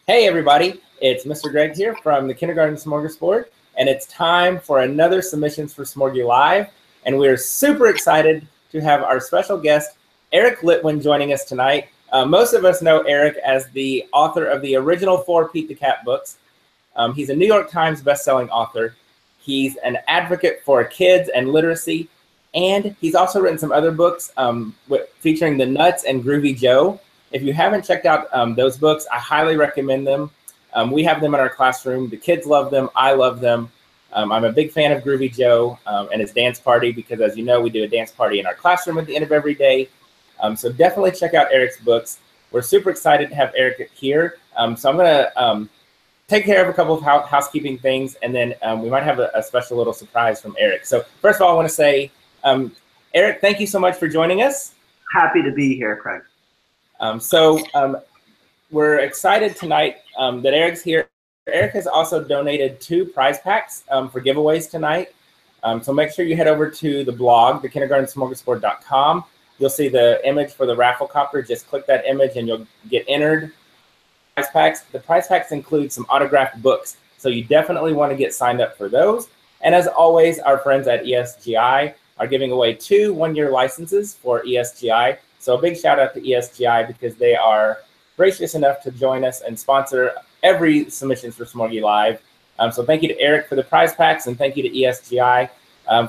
Hey everybody, it's Mr. Greg here from the Kindergarten Smorgasboard, and it's time for another Submissions for Smorgie Live, and we're super excited to have our special guest, Eric Litwin, joining us tonight. Most of us know Eric as the author of the original 4 Pete the Cat books. He's a New York Times bestselling author. He's an advocate for kids and literacy, and he's also written some other books featuring the Nuts and Groovy Joe. If you haven't checked out those books, I highly recommend them. We have them in our classroom. The kids love them. I love them. I'm a big fan of Groovy Joe and his dance party because, as you know, we do a dance party in our classroom at the end of every day. So definitely check out Eric's books. We're super excited to have Eric here. So I'm going to take care of a couple of housekeeping things, and then we might have a special little surprise from Eric. So first of all, I want to say, Eric, thank you so much for joining us. Happy to be here, Craig. We're excited tonight that Eric's here. Eric has also donated 2 prize packs for giveaways tonight. So make sure you head over to the blog, thekindergartensmorgasboard.com. You'll see the image for the raffle copter. Just click that image and you'll get entered. Prize packs. The prize packs include some autographed books, so you definitely want to get signed up for those. And as always, our friends at ESGI are giving away 2 one-year licenses for ESGI. So a big shout out to ESGI because they are gracious enough to join us and sponsor every Submissions for Smorgie Live. So thank you to Eric for the prize packs, and thank you to ESGI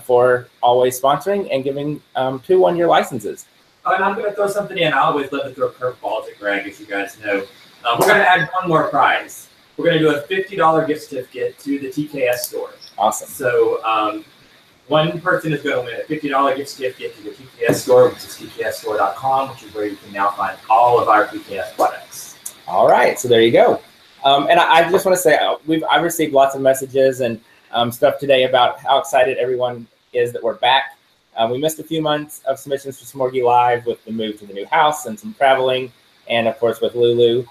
for always sponsoring and giving 2 one-year licenses. Oh, and I'm going to throw something in. I always love to throw curveballs at Greg, as you guys know. We're going to add one more prize. We're going to do a $50 gift certificate to the TKS store. Awesome. So one person is going to win a $50 gift certificate to the TKS store, which is tksstore.com, which is where you can now find all of our TKS products. All right, so there you go. And I just want to say I've received lots of messages and stuff today about how excited everyone is that we're back. We missed a few months of Submissions for Smorgie Live with the move to the new house and some traveling, and of course with Lulu.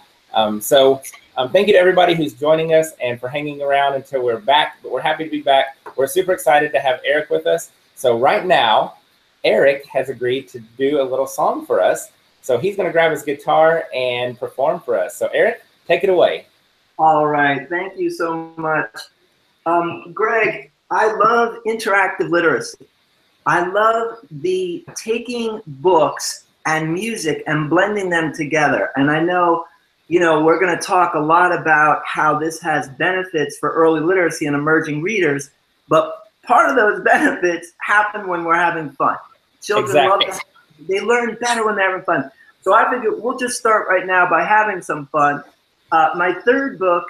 Thank you to everybody who's joining us and for hanging around until we're back. But we're happy to be back. We're super excited to have Eric with us. So right now, Eric has agreed to do a little song for us. So he's going to grab his guitar and perform for us. So Eric, take it away. All right. Thank you so much. Greg, I love interactive literacy. I love the taking books and music and blending them together. And I know, you know, we're going to talk a lot about how this has benefits for early literacy and emerging readers, but part of those benefits happen when we're having fun. Children love that. They learn better when they're having fun. So I figured we'll just start right now by having some fun. My 3rd book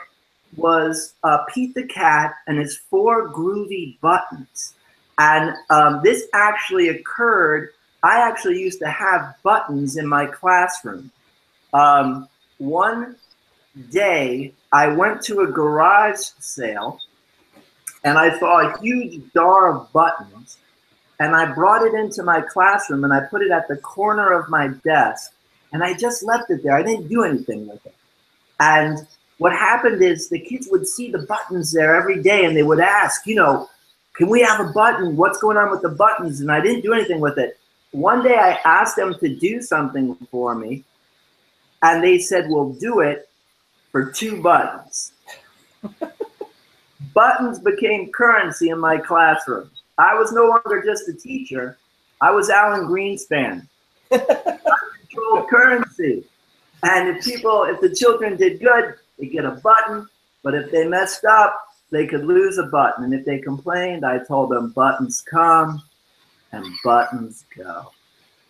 was Pete the Cat and his 4 Groovy Buttons. And this actually occurred, I actually used to have buttons in my classroom. One day, I went to a garage sale, and I saw a huge jar of buttons, and I brought it into my classroom, and I put it at the corner of my desk, and I just left it there. I didn't do anything with it. And what happened is the kids would see the buttons there every day, and they would ask, you know, can we have a button? What's going on with the buttons? And I didn't do anything with it. One day, I asked them to do something for me, and they said, we'll do it for 2 buttons. Buttons became currency in my classroom. I was no longer just a teacher. I was Alan Greenspan. I controlled currency. And if the children did good, they get a button. But if they messed up, they could lose a button. And if they complained, I told them buttons come and buttons go.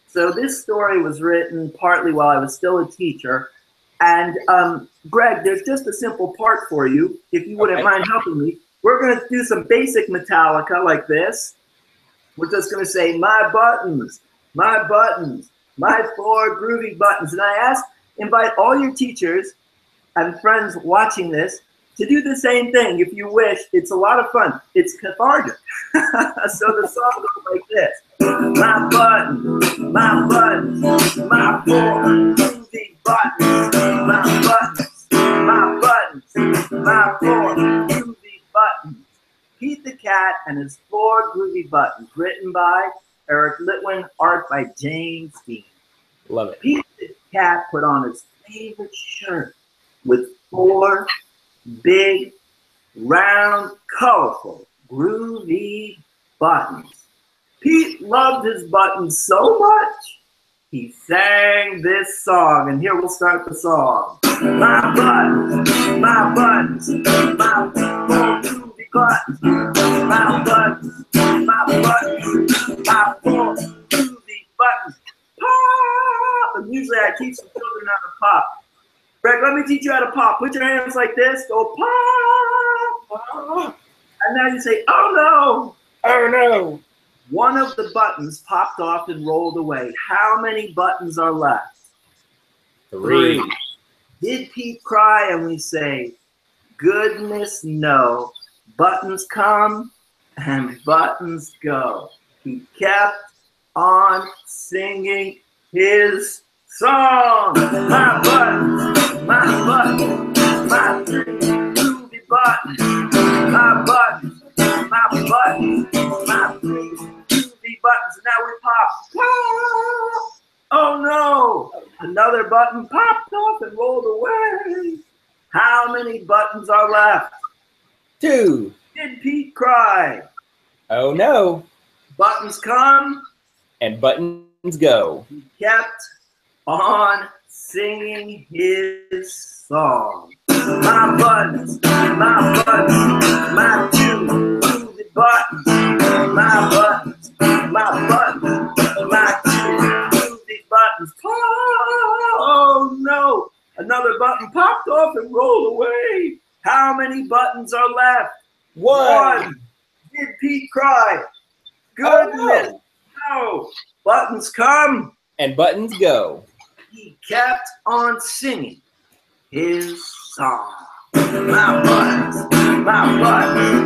So this story was written partly while I was still a teacher. And Greg, there's just a simple part for you, if you wouldn't mind helping me. We're going to do some basic Metallica like this. We're just going to say, my buttons, my 4 groovy buttons. And I invite all your teachers and friends watching this to do the same thing if you wish. It's a lot of fun. It's cathartic. So the song goes like this. My buttons, my 4 groovy buttons. My 4 groovy buttons. Pete the Cat and his 4 groovy buttons. Written by Eric Litwin, art by James Dean. Love it. Pete the Cat put on his favorite shirt with 4 big, round, colorful, groovy buttons. Pete loved his buttons so much, he sang this song, and here we'll start the song. My buttons, my buttons, my 4 groovy buttons. My buttons, my buttons, my 4 groovy buttons. Pop! And usually I teach the children how to pop. Greg, let me teach you how to pop. Put your hands like this. Go pop. And now you say, oh no. Oh no. One of the buttons popped off and rolled away. How many buttons are left? 3. Did Pete cry? And we say, goodness no. Buttons come and buttons go. He kept on singing his song. My buttons, my 3 groovy buttons. My buttons, my 3 groovy buttons. Now we pop. Pop. Oh no! Another button popped off and rolled away. How many buttons are left? 2. Did Pete cry? Oh no. Buttons come and buttons go. He kept on singing his song. My buttons, my 2 groovy buttons. My buttons, my 2 groovy buttons. Oh no! Another button popped off and rolled away. How many buttons are left? 1. Did Pete cry? Goodness, no. Buttons come and buttons go. He kept on singing his song. My buttons, my 1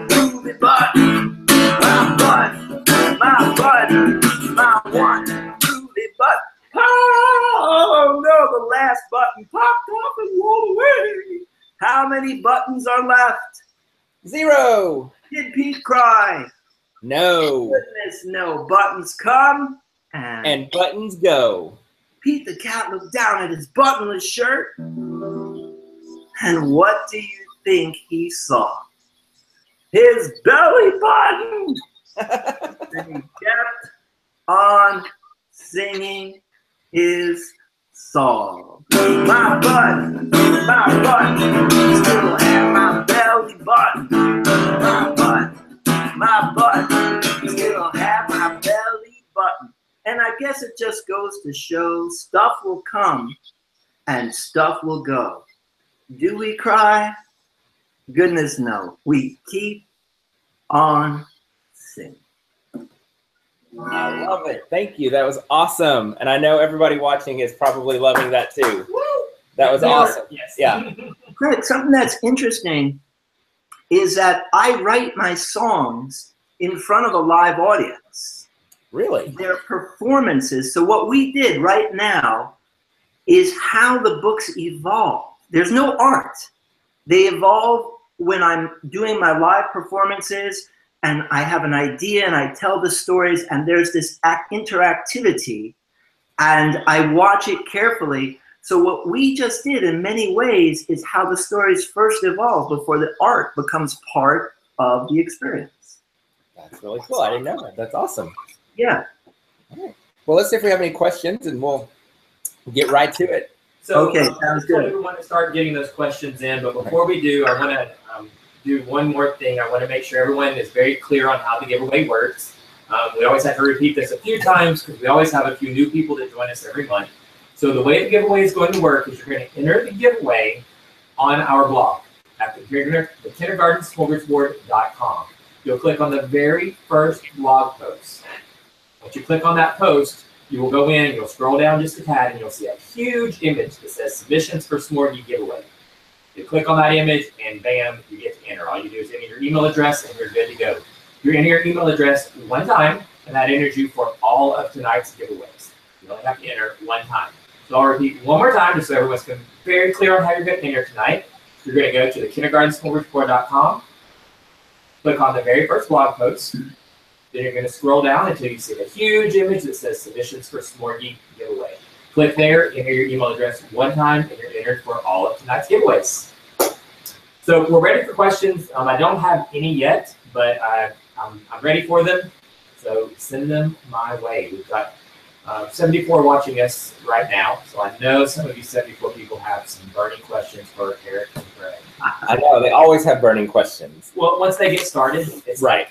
groovy button. My buttons, my 1 groovy button. Oh no, the last button popped off and rolled away. How many buttons are left? 0. Did Pete cry? No. Goodness, no. Buttons come and buttons go. Pete the cat looked down at his buttonless shirt, and what do you think he saw? His belly button! And he kept on singing his song. My button, still have my belly button. My button, still have my belly button. And I guess it just goes to show stuff will come and stuff will go. Do we cry? Goodness no. We keep on singing. I love it. Thank you. That was awesome. And I know everybody watching is probably loving that too. That was awesome. Yes. Yeah. Greg, something that's interesting is that I write my songs in front of a live audience. Really? They're performances. So what we did right now is how the books evolve. There's no art. They evolve when I'm doing my live performances and I have an idea and I tell the stories and there's this interactivity and I watch it carefully. So what we just did in many ways is how the stories first evolve before the art becomes part of the experience. That's really cool. I didn't know that. That's awesome. Yeah. All right. Well, let's see if we have any questions and we'll get right to it. So, okay, sounds good. We want to start getting those questions in, but before we do, I want to do one more thing. I want to make sure everyone is very clear on how the giveaway works. We always have to repeat this a few times because we always have a few new people that join us every month. So the way the giveaway is going to work is you're going to enter the giveaway on our blog at the kindergartensmorgasboard.com. You'll click on the very first blog post. Once you click on that post, you will go in, you'll scroll down just a tad, and you'll see a huge image that says Submissions for Smorgie Giveaway. You click on that image, and bam, you get to enter. All you do is enter your email address, and you're good to go. You enter your email address one time, and that enters you for all of tonight's giveaways. You only have to enter one time. So I'll repeat one more time, just so everyone's very clear on how you're going to enter tonight. You're going to go to the kindergartensmorgasboard.com, click on the very first blog post. Then you're going to scroll down until you see a huge image that says Submissions for Smorgie Giveaway. click there, enter your email address one time, and you're entered for all of tonight's giveaways. So we're ready for questions. I don't have any yet, but I'm ready for them. So send them my way. We've got 74 watching us right now. So I know some of you 74 people have some burning questions for Eric and Greg. I know, they always have burning questions. Well, once they get started, it's right.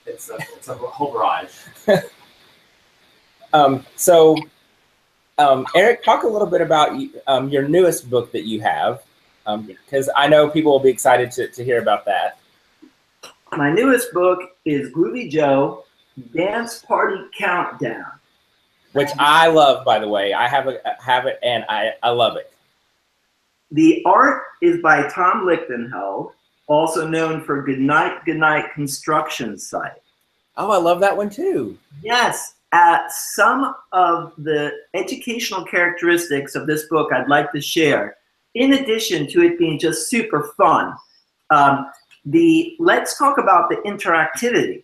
It's a whole barrage. Eric, talk a little bit about your newest book that you have, because I know people will be excited to hear about that. My newest book is Groovy Joe, Dance Party Countdown. Which I love, by the way. I have it, and I love it. The art is by Tom Lichtenheld, also known for Goodnight Construction Site. Oh, I love that one too. Yes. Some of the educational characteristics of this book I'd like to share, in addition to it being just super fun. Let's talk about the interactivity.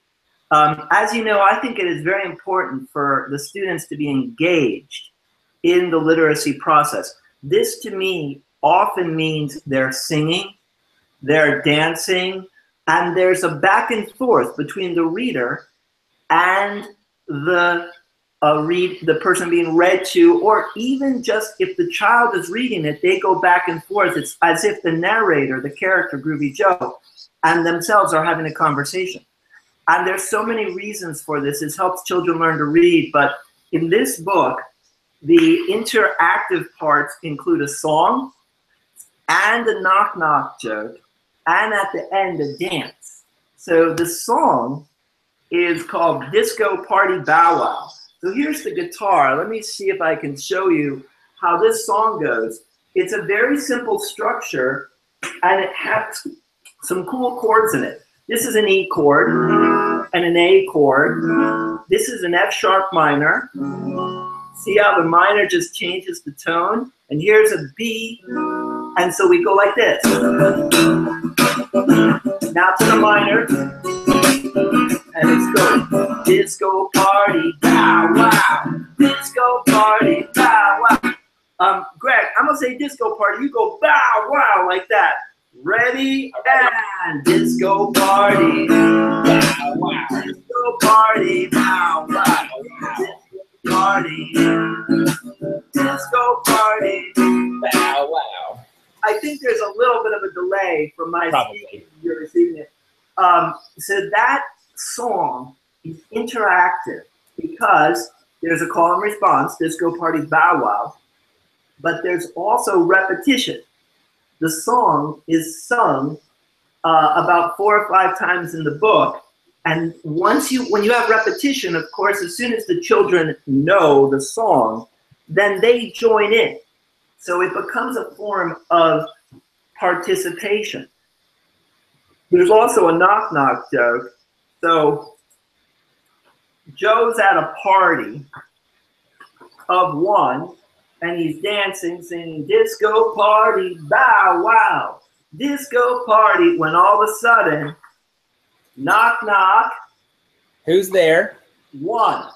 As you know, I think it is very important for the students to be engaged in the literacy process. This, to me, often means they're singing, they're dancing, and there's a back and forth between the reader and the person being read to, or even just if the child is reading it, they go back and forth. It's as if the narrator, the character, Groovy Joe, and themselves are having a conversation. And there's so many reasons for this. It helps children learn to read. But in this book, the interactive parts include a song and a knock-knock joke, and at the end, a dance. So the song is called Disco Party Bow Wow. So here's the guitar. Let me see if I can show you how this song goes. It's a very simple structure, and it has some cool chords in it. This is an E chord and an A chord. This is an F sharp minor. See how the minor just changes the tone? And here's a B, and so we go like this. Now to the minor, and it's going disco party bow wow, disco party bow wow. Greg, I'm gonna say disco party. You go bow wow like that. Ready and disco party bow wow, disco party bow wow, disco party, disco party bow wow. I think there's a little bit of a delay from my speaking. You're receiving it. So that song is interactive because there's a call and response, disco party bow wow, but there's also repetition. The song is sung about 4 or 5 times in the book, and when you have repetition, of course, as soon as the children know the song, then they join in. So it becomes a form of participation. There's also a knock-knock joke. So Joe's at a party of one, and he's dancing, singing disco party, bow wow, disco party, when all of a sudden, knock knock. Who's there? One.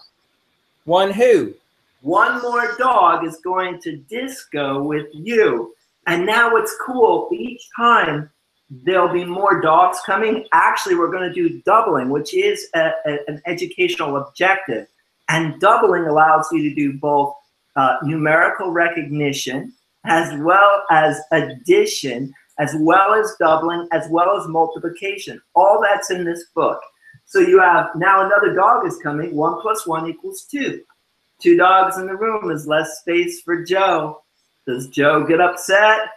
One who? One more dog is going to disco with you. And now what's cool, each time there'll be more dogs coming. Actually, we're going to do doubling, which is an educational objective. And doubling allows you to do both numerical recognition, as well as addition, as well as doubling, as well as multiplication. All that's in this book. So you have, now another dog is coming. 1 + 1 = 2. 2 dogs in the room is less space for Joe. Does Joe get upset?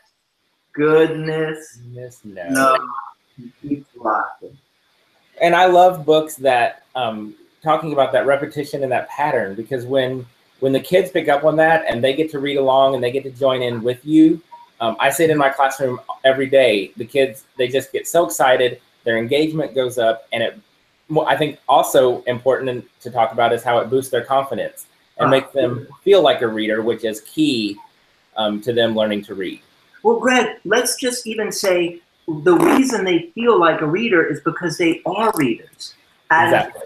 Goodness. No. He keeps laughing. And I love books that, talking about that repetition and that pattern, because when the kids pick up on that and they get to read along and they get to join in with you, I sit in my classroom every day. The kids, they just get so excited, their engagement goes up, and I think also important to talk about is how it boosts their confidence and makes them feel like a reader, which is key to them learning to read. Well, Greg, let's just even say the reason they feel like a reader is because they are readers. And exactly.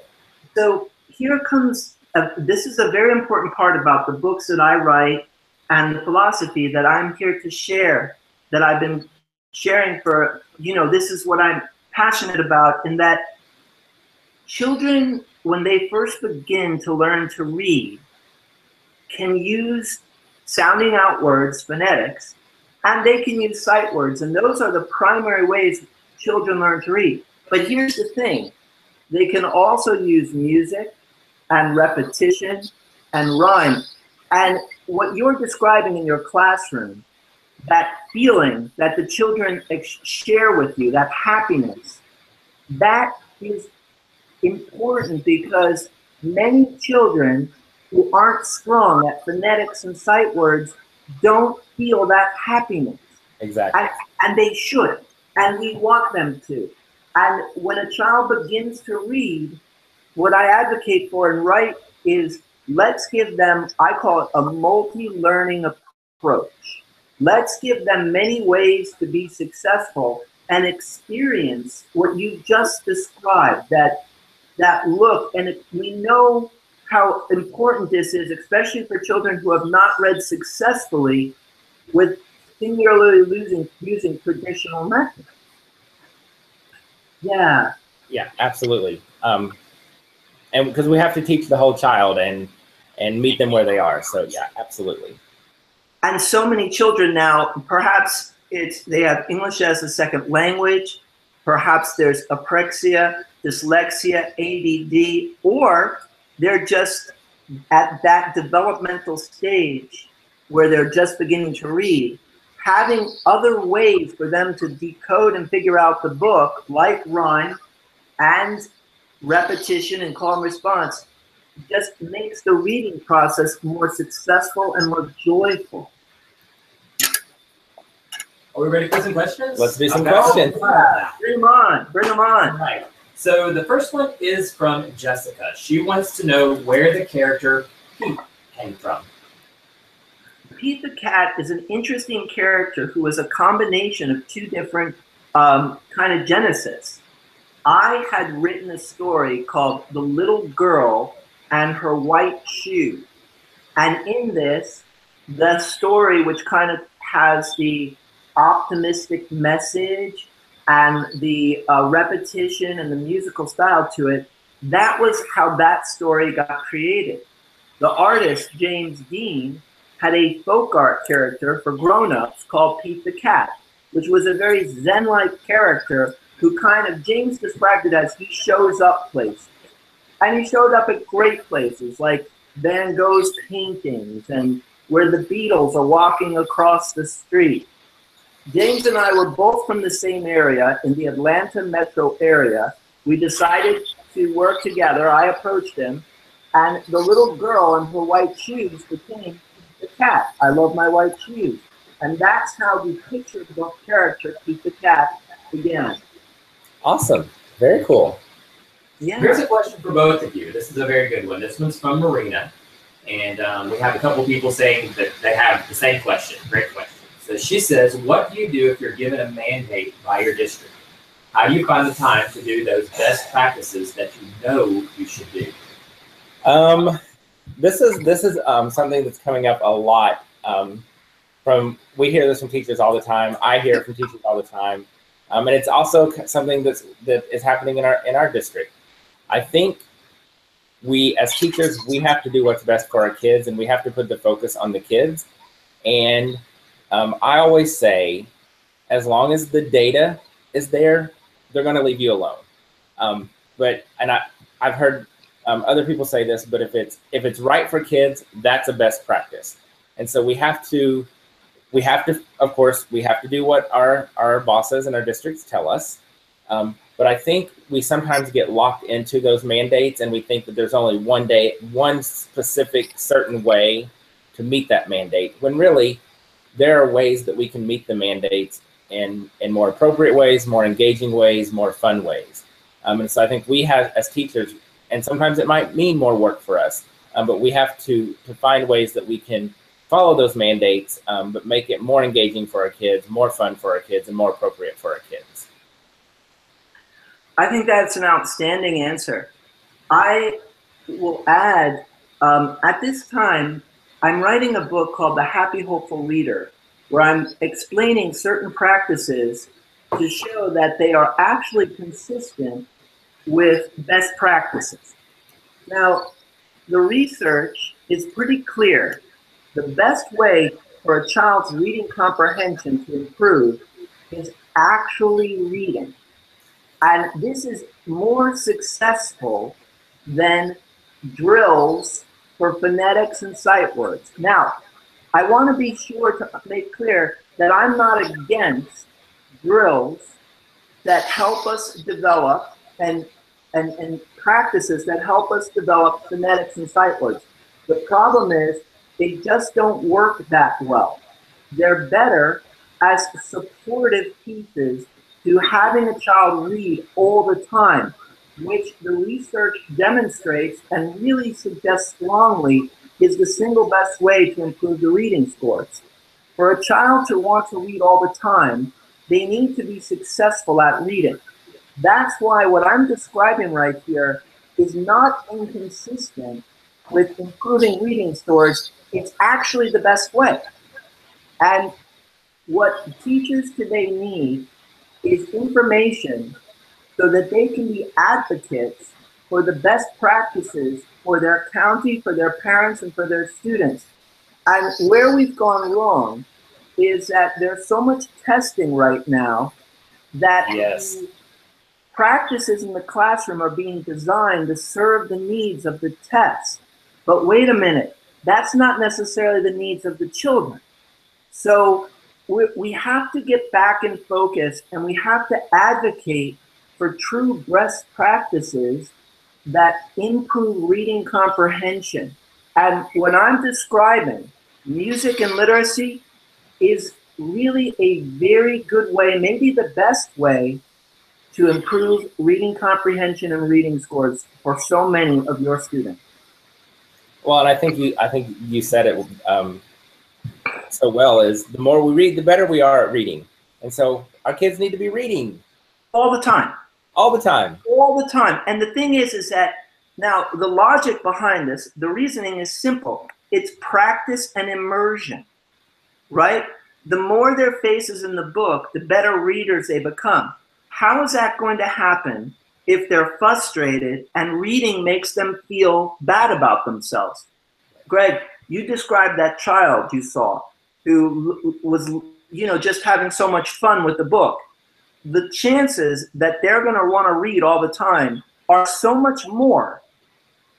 So here comes, this is a very important part about the books that I write and the philosophy that I'm here to share, that I've been sharing for, this is what I'm passionate about, in that children, when they first begin to learn to read, can use sounding out words, phonetics, and they can use sight words. And those are the primary ways children learn to read. But here's the thing. They can also use music and repetition and rhyme. And what you're describing in your classroom, that feeling that the children share with you, that happiness, that is important, because many children who aren't strong at phonetics and sight words don't feel that happiness. Exactly. And they should. And we want them to. And when a child begins to read, what I advocate for and write is, let's give them, I call it a multi-learning approach. Let's give them many ways to be successful and experience what you just described, that look. And we know how important this is, especially for children who have not read successfully with singularly using traditional methods. Yeah. Yeah, absolutely. And because we have to teach the whole child and meet them where they are. So yeah, absolutely. And so many children now, perhaps they have English as a second language, perhaps there's apraxia, dyslexia, ADD, or they're just at that developmental stage where they're just beginning to read. Having other ways for them to decode and figure out the book, like rhyme and repetition and call and response, just makes the reading process more successful and more joyful. Are we ready for some questions? Let's do some questions. Bring them on. Bring them on. All right. So the first one is from Jessica. She wants to know where the character Pete came from. Pete the cat is an interesting character who is a combination of two different kind of genesis. I had written a story called The Little Girl and Her White Shoe. And in this, the story, which kind of has the optimistic message and the repetition and the musical style to it, that was how that story got created. The artist, James Dean, had a folk art character for grown-ups called Pete the Cat, which was a very Zen-like character who kind of, James described it as, he shows up places. And he showed up at great places, like Van Gogh's paintings and where the Beatles are walking across the street. James and I were both from the same area, in the Atlanta metro area. We decided to work together. I approached him, and the little girl in her white shoes became the cat. I love my white shoes. And that's how the picture of the character, Pete the Cat, began. Awesome. Very cool. Yeah. Here's a question for both of you. This is a very good one. This one's from Marina. And we have a couple people saying that they have the same question. Great question. So she says, what do you do if you're given a mandate by your district? How do you find the time to do those best practices that you know you should do? This is something that's coming up a lot. We hear this from teachers all the time. I hear it from teachers all the time. And it's also something that is happening in our district. I think we, as teachers, we have to do what's best for our kids, and we have to put the focus on the kids. And I always say, as long as the data is there, they're going to leave you alone. I've heard other people say this, but if it's right for kids, that's a best practice. And so we have to, of course, we have to do what our bosses and our districts tell us. But I think we sometimes get locked into those mandates, and we think that there's only one specific certain way to meet that mandate, when really there are ways that we can meet the mandates in more appropriate ways, more engaging ways, more fun ways. And so I think we have, as teachers, and sometimes it might mean more work for us, but we have to find ways that we can follow those mandates, but make it more engaging for our kids, more fun for our kids, and more appropriate for our kids. I think that's an outstanding answer. I will add, at this time, I'm writing a book called The Happy Hopeful Reader, where I'm explaining certain practices to show that they are actually consistent with best practices. Now, the research is pretty clear. The best way for a child's reading comprehension to improve is actually reading. And this is more successful than drills for phonetics and sight words. Now, I want to be sure to make clear that I'm not against drills that help us develop and practices that help us develop phonetics and sight words. The problem is they just don't work that well. They're better as supportive pieces to having a child read all the time, which the research demonstrates and really suggests strongly is the single best way to improve the reading scores. For a child to want to read all the time, they need to be successful at reading. That's why what I'm describing right here is not inconsistent with improving reading scores. It's actually the best way. And what teachers today need is information so that they can be advocates for the best practices for their county, for their parents, and for their students. And where we've gone wrong is that there's so much testing right now that Yes. practices in the classroom are being designed to serve the needs of the test. But wait a minute, that's not necessarily the needs of the children. So we have to get back in focus, and we have to advocate for true best practices that improve reading comprehension. And when I'm describing music and literacy is really a very good way, maybe the best way, to improve reading comprehension and reading scores for so many of your students. Well, and I think you said it so well. Is the more we read, the better we are at reading, and so our kids need to be reading All the time. all the time. All the time. And the thing is that now the logic behind this, the reasoning is simple. It's practice and immersion, right? The more their faces in the book, the better readers they become. How is that going to happen if they're frustrated and reading makes them feel bad about themselves? Greg, you described that child you saw who was, just having so much fun with the book. The chances that they're going to want to read all the time are so much more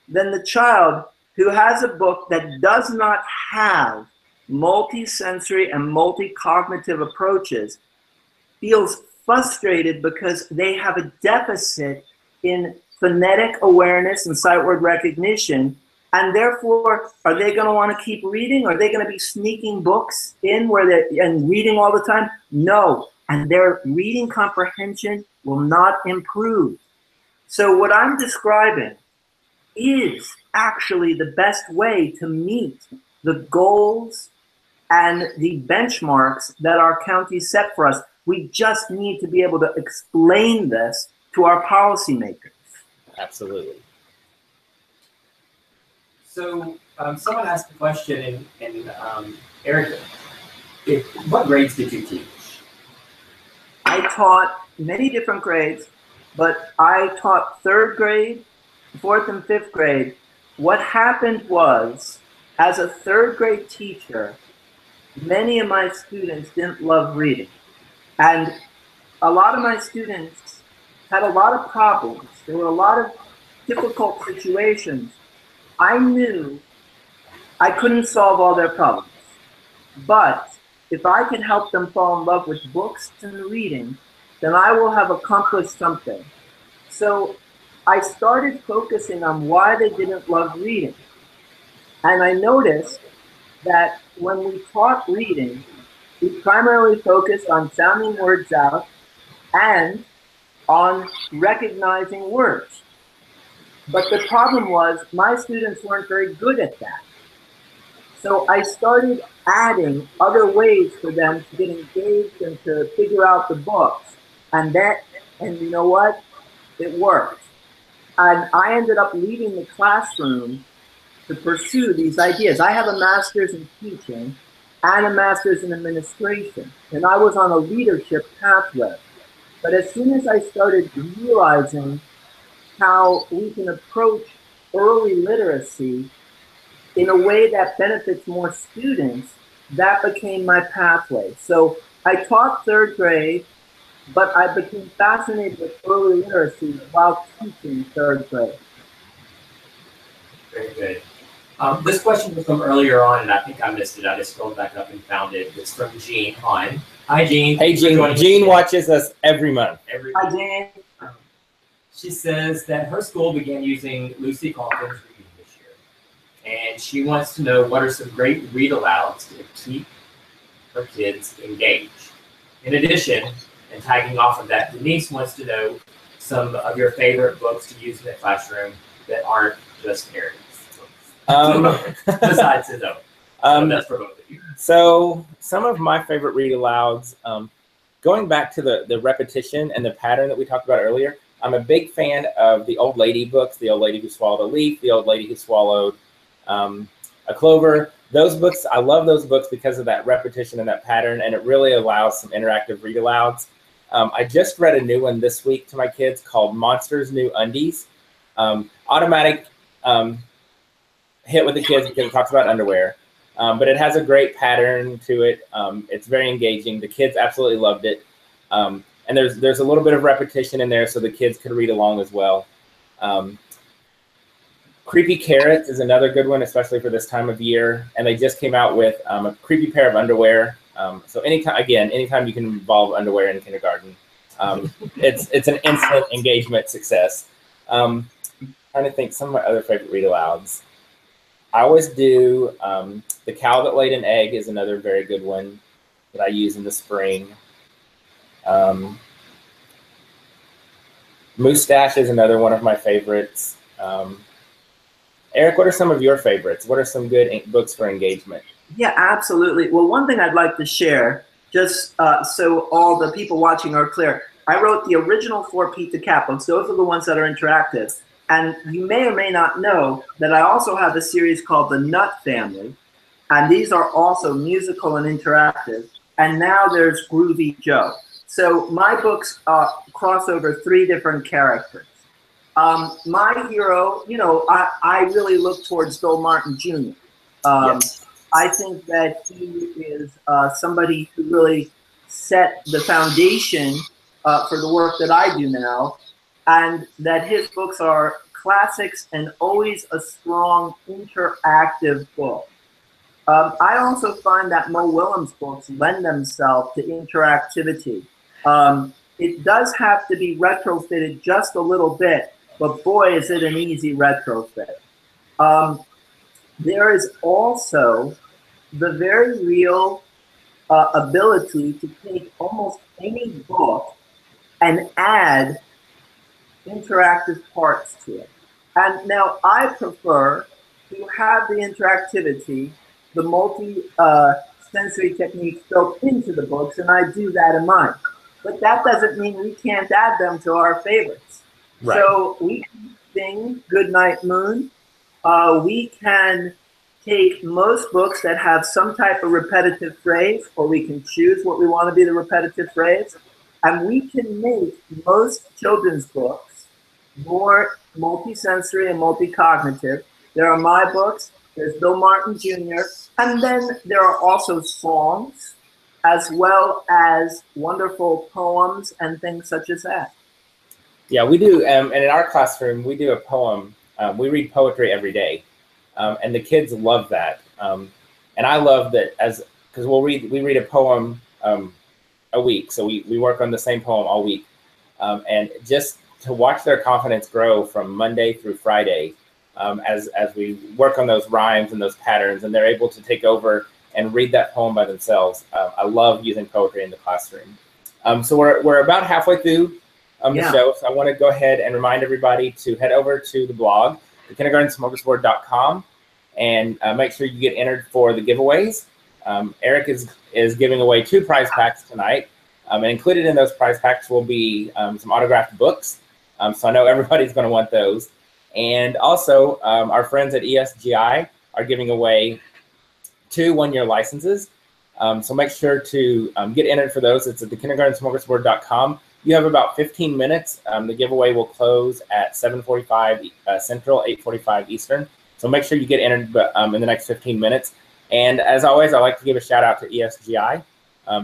than the child who has a book that does not have multi-sensory and multi-cognitive approaches, feels frustrated because they have a deficit in phonetic awareness and sight word recognition. And therefore, are they going to want to keep reading? Are they going to be sneaking books in and reading all the time? No. And their reading comprehension will not improve. So what I'm describing is actually the best way to meet the goals and the benchmarks that our county set for us. We just need to be able to explain this to our policymakers. Absolutely. So someone asked a question, and Eric, what grades did you teach? I taught many different grades, but I taught 3rd grade, 4th and 5th grade. What happened was, as a 3rd grade teacher, many of my students didn't love reading. And a lot of my students had a lot of problems. There were a lot of difficult situations. I knew I couldn't solve all their problems. But if I can help them fall in love with books and reading, then I will have accomplished something. So I started focusing on why they didn't love reading. And I noticed that when we taught reading, we primarily focused on sounding words out and on recognizing words. But the problem was my students weren't very good at that. So I started adding other ways for them to get engaged and to figure out the books. And you know what? It worked. And I ended up leaving the classroom to pursue these ideas. I have a master's in teaching and a master's in administration, and I was on a leadership pathway. But as soon as I started realizing how we can approach early literacy in a way that benefits more students, that became my pathway. So I taught third grade, but I became fascinated with early literacy while teaching third grade. Very good. This question was from earlier on, and I think I missed it. I just scrolled back up and found it. It's from Jean Hahn. Hi, Jean. Hey, Jean. Jean watches us every month. Hi, Jean. She says that her school began using Lucy Calkins reading this year, and she wants to know what are some great read-alouds to keep her kids engaged. In addition, and tagging off of that, Denise wants to know some of your favorite books to use in the classroom that aren't just narratives. Besides his own. That's for both of you. So some of my favorite read alouds, going back to the repetition and the pattern that we talked about earlier, I'm a big fan of the old lady books, The Old Lady Who Swallowed a Leaf, The Old Lady Who Swallowed a Clover. Those books, I love those books because of that repetition and that pattern, and it really allows some interactive read alouds. I just read a new one this week to my kids called Monsters New Undies. Automatic hit with the kids because it talks about underwear, but it has a great pattern to it. It's very engaging. The kids absolutely loved it, and there's a little bit of repetition in there so the kids could read along as well. Creepy Carrots is another good one, especially for this time of year, and they just came out with a creepy pair of underwear. So anytime you can involve underwear in kindergarten, it's an instant engagement success. Trying to think some of my other favorite read alouds. I always do The Cow That Laid an Egg is another very good one that I use in the spring. Moustache is another one of my favorites. Eric, what are some of your favorites? What are some good books for engagement? Yeah, absolutely. Well, one thing I'd like to share, just so all the people watching are clear, I wrote the original 4 Pete the Cat books. Those are the ones that are interactive. And you may or may not know that I also have a series called The Nut Family, and these are also musical and interactive. And now there's Groovy Joe. So my books cross over 3 different characters. My hero, I really look towards Bill Martin Jr. Yes. I think that he is somebody who really set the foundation for the work that I do now, and that his books are classics and always a strong interactive book. I also find that Mo Willems' books lend themselves to interactivity. It does have to be retrofitted just a little bit, but boy, is it an easy retrofit. There is also the very real ability to take almost any book and add interactive parts to it. And now I prefer to have the interactivity, the multi-sensory techniques built into the books, and I do that in mine. But that doesn't mean we can't add them to our favorites. Right. So we can sing Goodnight Moon. We can take most books that have some type of repetitive phrase, or we can choose what we want to be the repetitive phrase. And we can make most children's books more multisensory and multi-cognitive. There are my books, there's Bill Martin Jr., and then there are also songs, as well as wonderful poems and things such as that. Yeah, we do, and in our classroom, we do a poem. We read poetry every day, and the kids love that. And I love that because we read a poem a week, so we work on the same poem all week, and just to watch their confidence grow from Monday through Friday, as we work on those rhymes and those patterns, and they're able to take over and read that poem by themselves. I love using poetry in the classroom. So we're about halfway through the show, so I want to go ahead and remind everybody to head over to the blog, thekindergartensmorgasboard.com, and make sure you get entered for the giveaways. Eric is giving away 2 prize packs tonight, and included in those prize packs will be some autographed books. So I know everybody's going to want those. And also, our friends at ESGI are giving away 2 one-year licenses. So make sure to get entered for those. It's at thekindergartensmorgasboard.com. You have about 15 minutes. The giveaway will close at 7:45 Central, 8:45 Eastern. So make sure you get entered in the next 15 minutes. And as always, I like to give a shout out to ESGI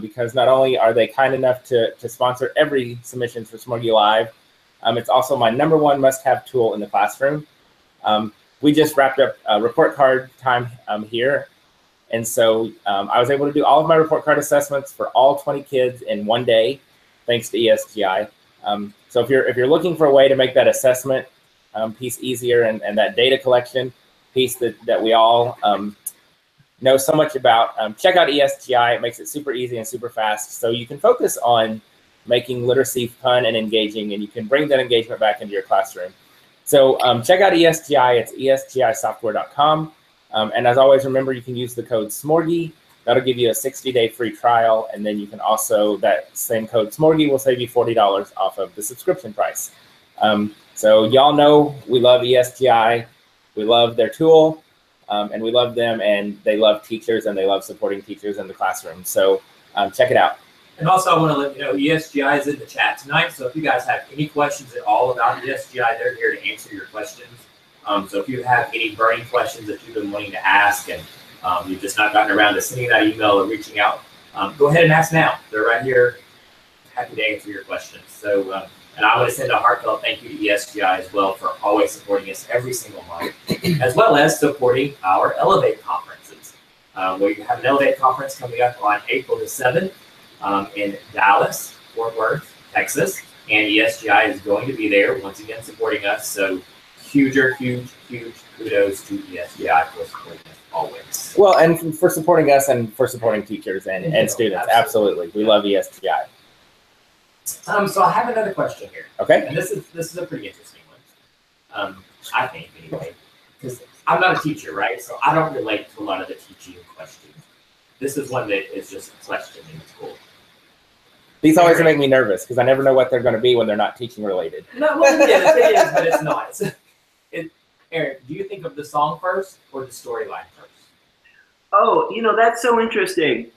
because not only are they kind enough to sponsor every submissions for Smorgie Live, it's also my #1 must-have tool in the classroom. We just wrapped up report card time here. And so I was able to do all of my report card assessments for all 20 kids in one day, thanks to ESGI. So if you're looking for a way to make that assessment piece easier and that data collection piece that we all know so much about, check out ESGI. It makes it super easy and super fast. So you can focus on making literacy fun and engaging, and you can bring that engagement back into your classroom. So check out ESGI. It's esgisoftware.com. And as always, remember, you can use the code Smorgie. That'll give you a 60-day free trial. And then you can also, that same code Smorgie will save you $40 off of the subscription price. So y'all know we love ESGI. We love their tool, and we love them, and they love teachers, and they love supporting teachers in the classroom. So check it out. And also, I want to let you know, ESGI is in the chat tonight. So if you guys have any questions at all about ESGI, they're here to answer your questions. So if you have any burning questions that you've been wanting to ask and you've just not gotten around to sending that email or reaching out, go ahead and ask now. They're right here, happy to answer your questions. So, and I want to send a heartfelt thank you to ESGI as well for always supporting us every single month, as well as supporting our Elevate conferences. We have an Elevate conference coming up on April the 7th in Dallas, Fort Worth, Texas, and ESGI is going to be there once again supporting us. So huge kudos to ESGI for supporting us always. Well, and for supporting us and for supporting teachers and students. Absolutely. We love ESGI. So I have another question here. Okay. And this is a pretty interesting one. I think anyway, because I'm not a teacher, right? So I don't relate to a lot of the teaching questions. This is one that is just a question in school. These always make me nervous because I never know what they're going to be when they're not teaching related. No, well, it is, but it's not. Eric, do you think of the song first or the storyline first? Oh, that's so interesting.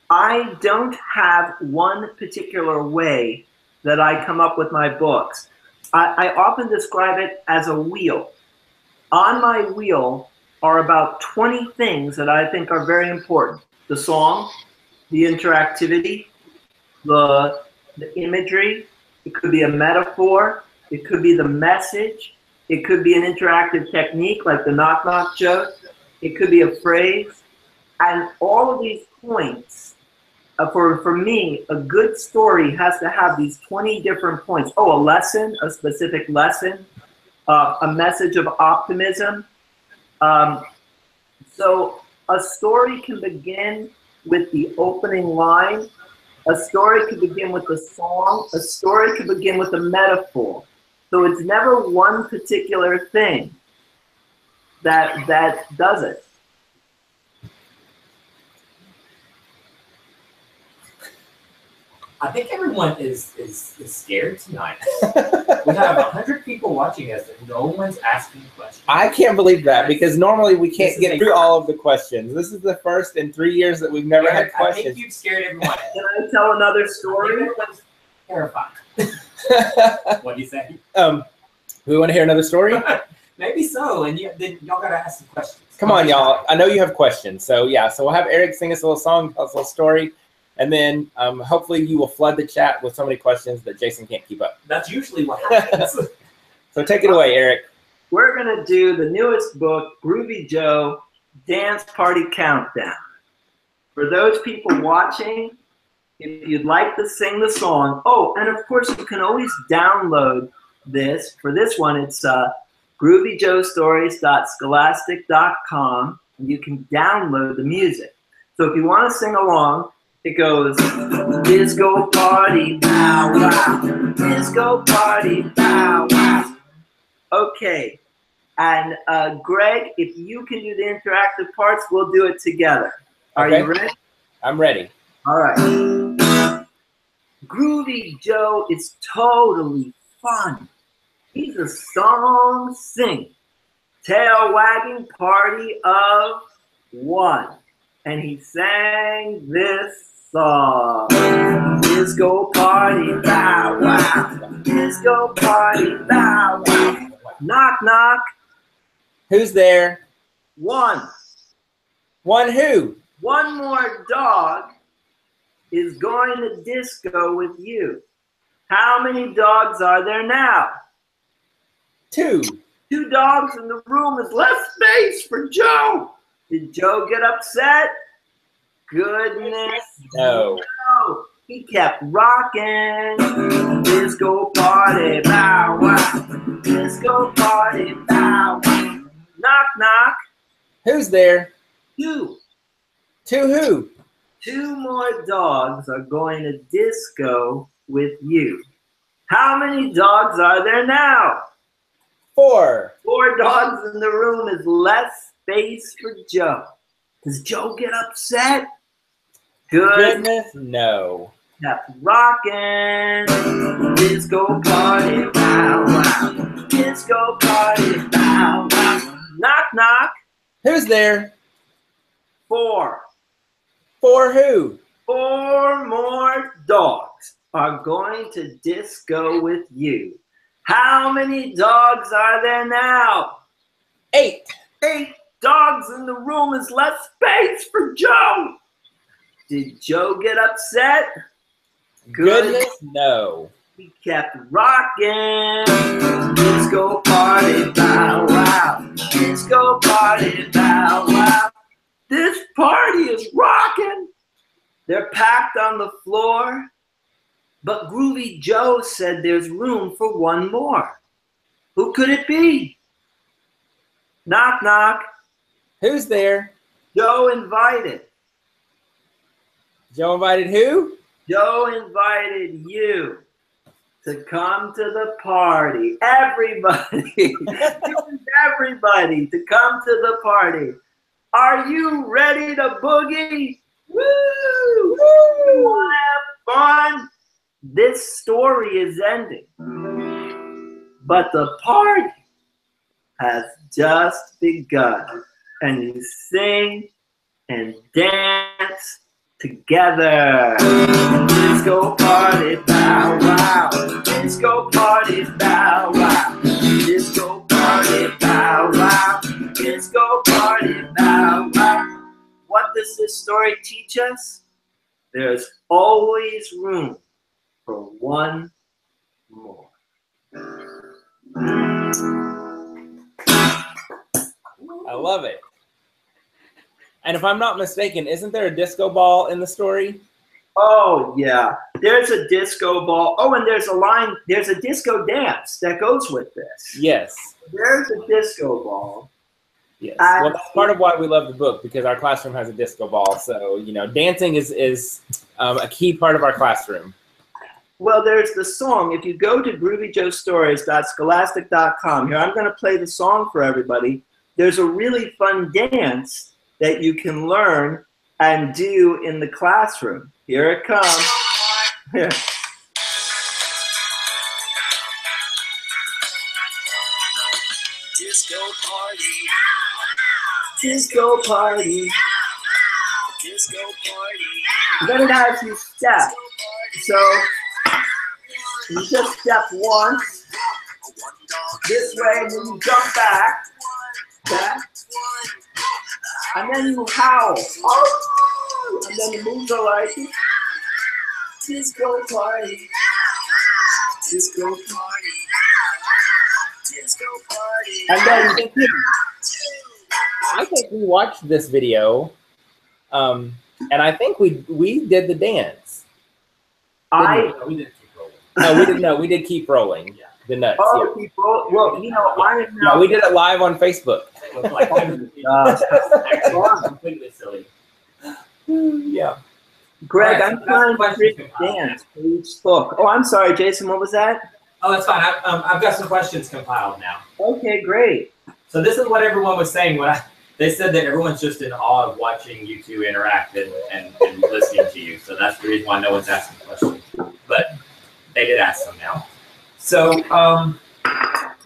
I don't have one particular way that I come up with my books. I often describe it as a wheel. On my wheel are about 20 things that I think are very important. The song, the interactivity, the imagery, it could be a metaphor, it could be the message, it could be an interactive technique like the knock-knock joke, it could be a phrase, and all of these points, for me, a good story has to have these 20 different points. Oh, a lesson, a specific lesson, a message of optimism. So a story can begin with the opening line. A story could begin with a song. A story could begin with a metaphor. So it's never one particular thing that does it. I think everyone is scared tonight. We have 100 people watching us and no one's asking questions. I can't believe that because normally we can't get through all of the questions. This is the first in 3 years that we've never had questions. I think you've scared everyone. Can I tell another story? Everyone's terrified. What do you say? We want to hear another story? Maybe so, and then y'all got to ask some questions. Come on, y'all. I know you have questions. So yeah, so we'll have Eric sing us a little song, tell us a little story. And then hopefully you will flood the chat with so many questions that Jason can't keep up. That's usually what happens. So take it away, Eric. We're going to do the newest book, Groovy Joe, Dance Party Countdown. For those people watching, if you'd like to sing the song, oh, and of course you can always download this. For this one, it's groovyjoestories.scholastic.com, and you can download the music. So if you want to sing along, it goes, disco party, bow, wow. Disco party, bow, wow. Okay. And Greg, if you can do the interactive parts, we'll do it together. Are you ready? I'm ready. All right. Groovy Joe is totally fun. He's a song singing, tail wagging party of one. And he sang this song. Disco party, bow wow. Disco party, bow wow. Knock, knock. Who's there? One. One who? One more dog is going to disco with you. How many dogs are there now? 2. 2 dogs in the room is less space for Joe. Did Joe get upset? Goodness. No. No. He kept rocking. Disco party, bow wow. Disco party, bow wow. Knock, knock. Who's there? 2. 2 who? 2 more dogs are going to disco with you. How many dogs are there now? 4. 4 dogs in the room is less space for Joe. Does Joe get upset? Goodness, no. Kept rocking. Disco party, bow wow. Disco party, bow wow. Knock, knock. Who's there? 4. 4 who? 4 more dogs are going to disco with you. How many dogs are there now? 8. 8 dogs in the room is less space for Joe. Did Joe get upset? Goodness, no. He kept rocking. Disco party, bow wow. Disco party, bow wow. This party is rocking. They're packed on the floor. But Groovy Joe said there's room for 1 more. Who could it be? Knock, knock. Who's there? Joe invited. Joe invited who? Joe invited you to come to the party. Everybody. Everybody to come to the party. Are you ready to boogie? Woo! Woo! You want to have fun? This story is ending. But the party has just begun. And you sing and dance together. Disco party, bow wow. Disco party, bow wow. Disco party, bow wow. Disco party, bow wow. What does this story teach us? There's always room for 1 more. I love it. And if I'm not mistaken, isn't there a disco ball in the story? Oh, yeah. There's a disco ball. Oh, and there's a line. There's a disco dance that goes with this. Yes. There's a disco ball. Yes. Well, that's part of why we love the book, because our classroom has a disco ball. So, you know, dancing is a key part of our classroom. Well, there's the song. If you go to groovyjoestories.scholastic.com, here, I'm going to play the song for everybody. There's a really fun dance that you can learn and do in the classroom. Here it comes. Here. Disco party. Disco party. Disco party. Then it has you step. So you just step once this way, and then you jump back. And then you howl. Oh! And then the moves are like disco party. Disco party. Disco party. And then I think we watched this video, and I think we did the dance. We didn't keep rolling. No, we didn't. No, we did keep rolling. Yeah. The nuts. oh, Yeah. people, well, you know, I am now. No, we did it live on Facebook. It was like completely silly. Yeah. Greg, All right, I'm trying to questions. create a dance for each book. Oh, I'm sorry, Jason. What was that? Oh, that's fine. I've got some questions compiled now. Okay, great. So this is what everyone was saying when they said that everyone's just in awe of watching you two interact and listening to you. So that's the reason why no one's asking questions. But they did ask them now. So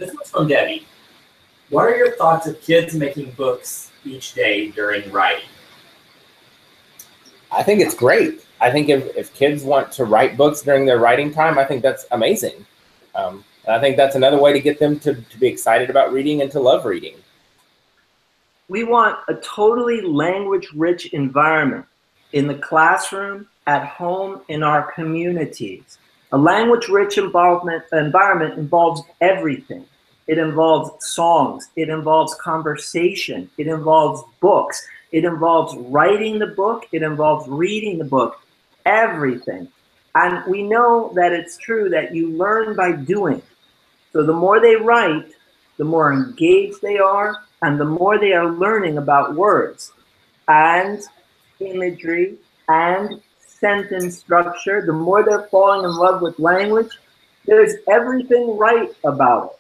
This one's from Debbie. What are your thoughts of kids making books each day during writing? I think it's great. I think if kids want to write books during their writing time, I think that's amazing. And I think that's another way to get them to be excited about reading and to love reading. We want a totally language-rich environment in the classroom, at home, in our communities. A language-rich environment involves everything. It involves songs, it involves conversation, it involves books, it involves writing the book, it involves reading the book, everything. And we know that it's true that you learn by doing. So the more they write, the more engaged they are, and the more they are learning about words and imagery and sentence structure, the more they're falling in love with language. There's everything right about it.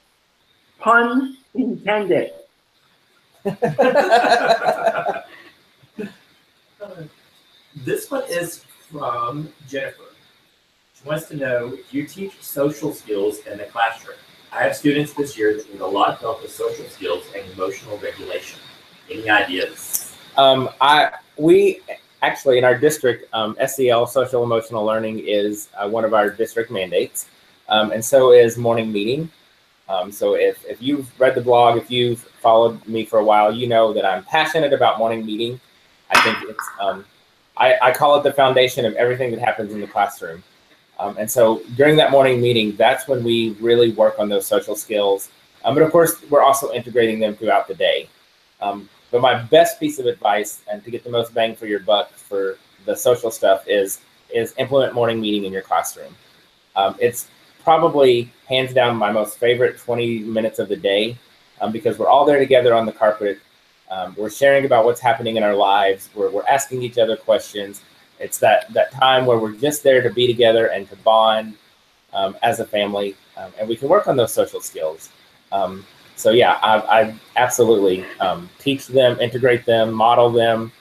Pun intended. This one is from Jennifer. She wants to know if you teach social skills in the classroom. I have students this year that need a lot of help with social skills and emotional regulation. Any ideas? We actually, in our district, SEL, social emotional learning, is one of our district mandates, and so is morning meeting. So if you've read the blog, if you've followed me for a while, you know that I'm passionate about morning meeting. I think it's, I call it the foundation of everything that happens in the classroom. And so during that morning meeting, that's when we really work on those social skills. But of course, we're also integrating them throughout the day. But my best piece of advice, and to get the most bang for your buck for the social stuff, is implement morning meeting in your classroom. It's probably hands down my most favorite 20 minutes of the day, because we're all there together on the carpet. We're sharing about what's happening in our lives. We're asking each other questions. It's that time where we're just there to be together and to bond as a family, and we can work on those social skills. So yeah, I absolutely teach them, integrate them, model them.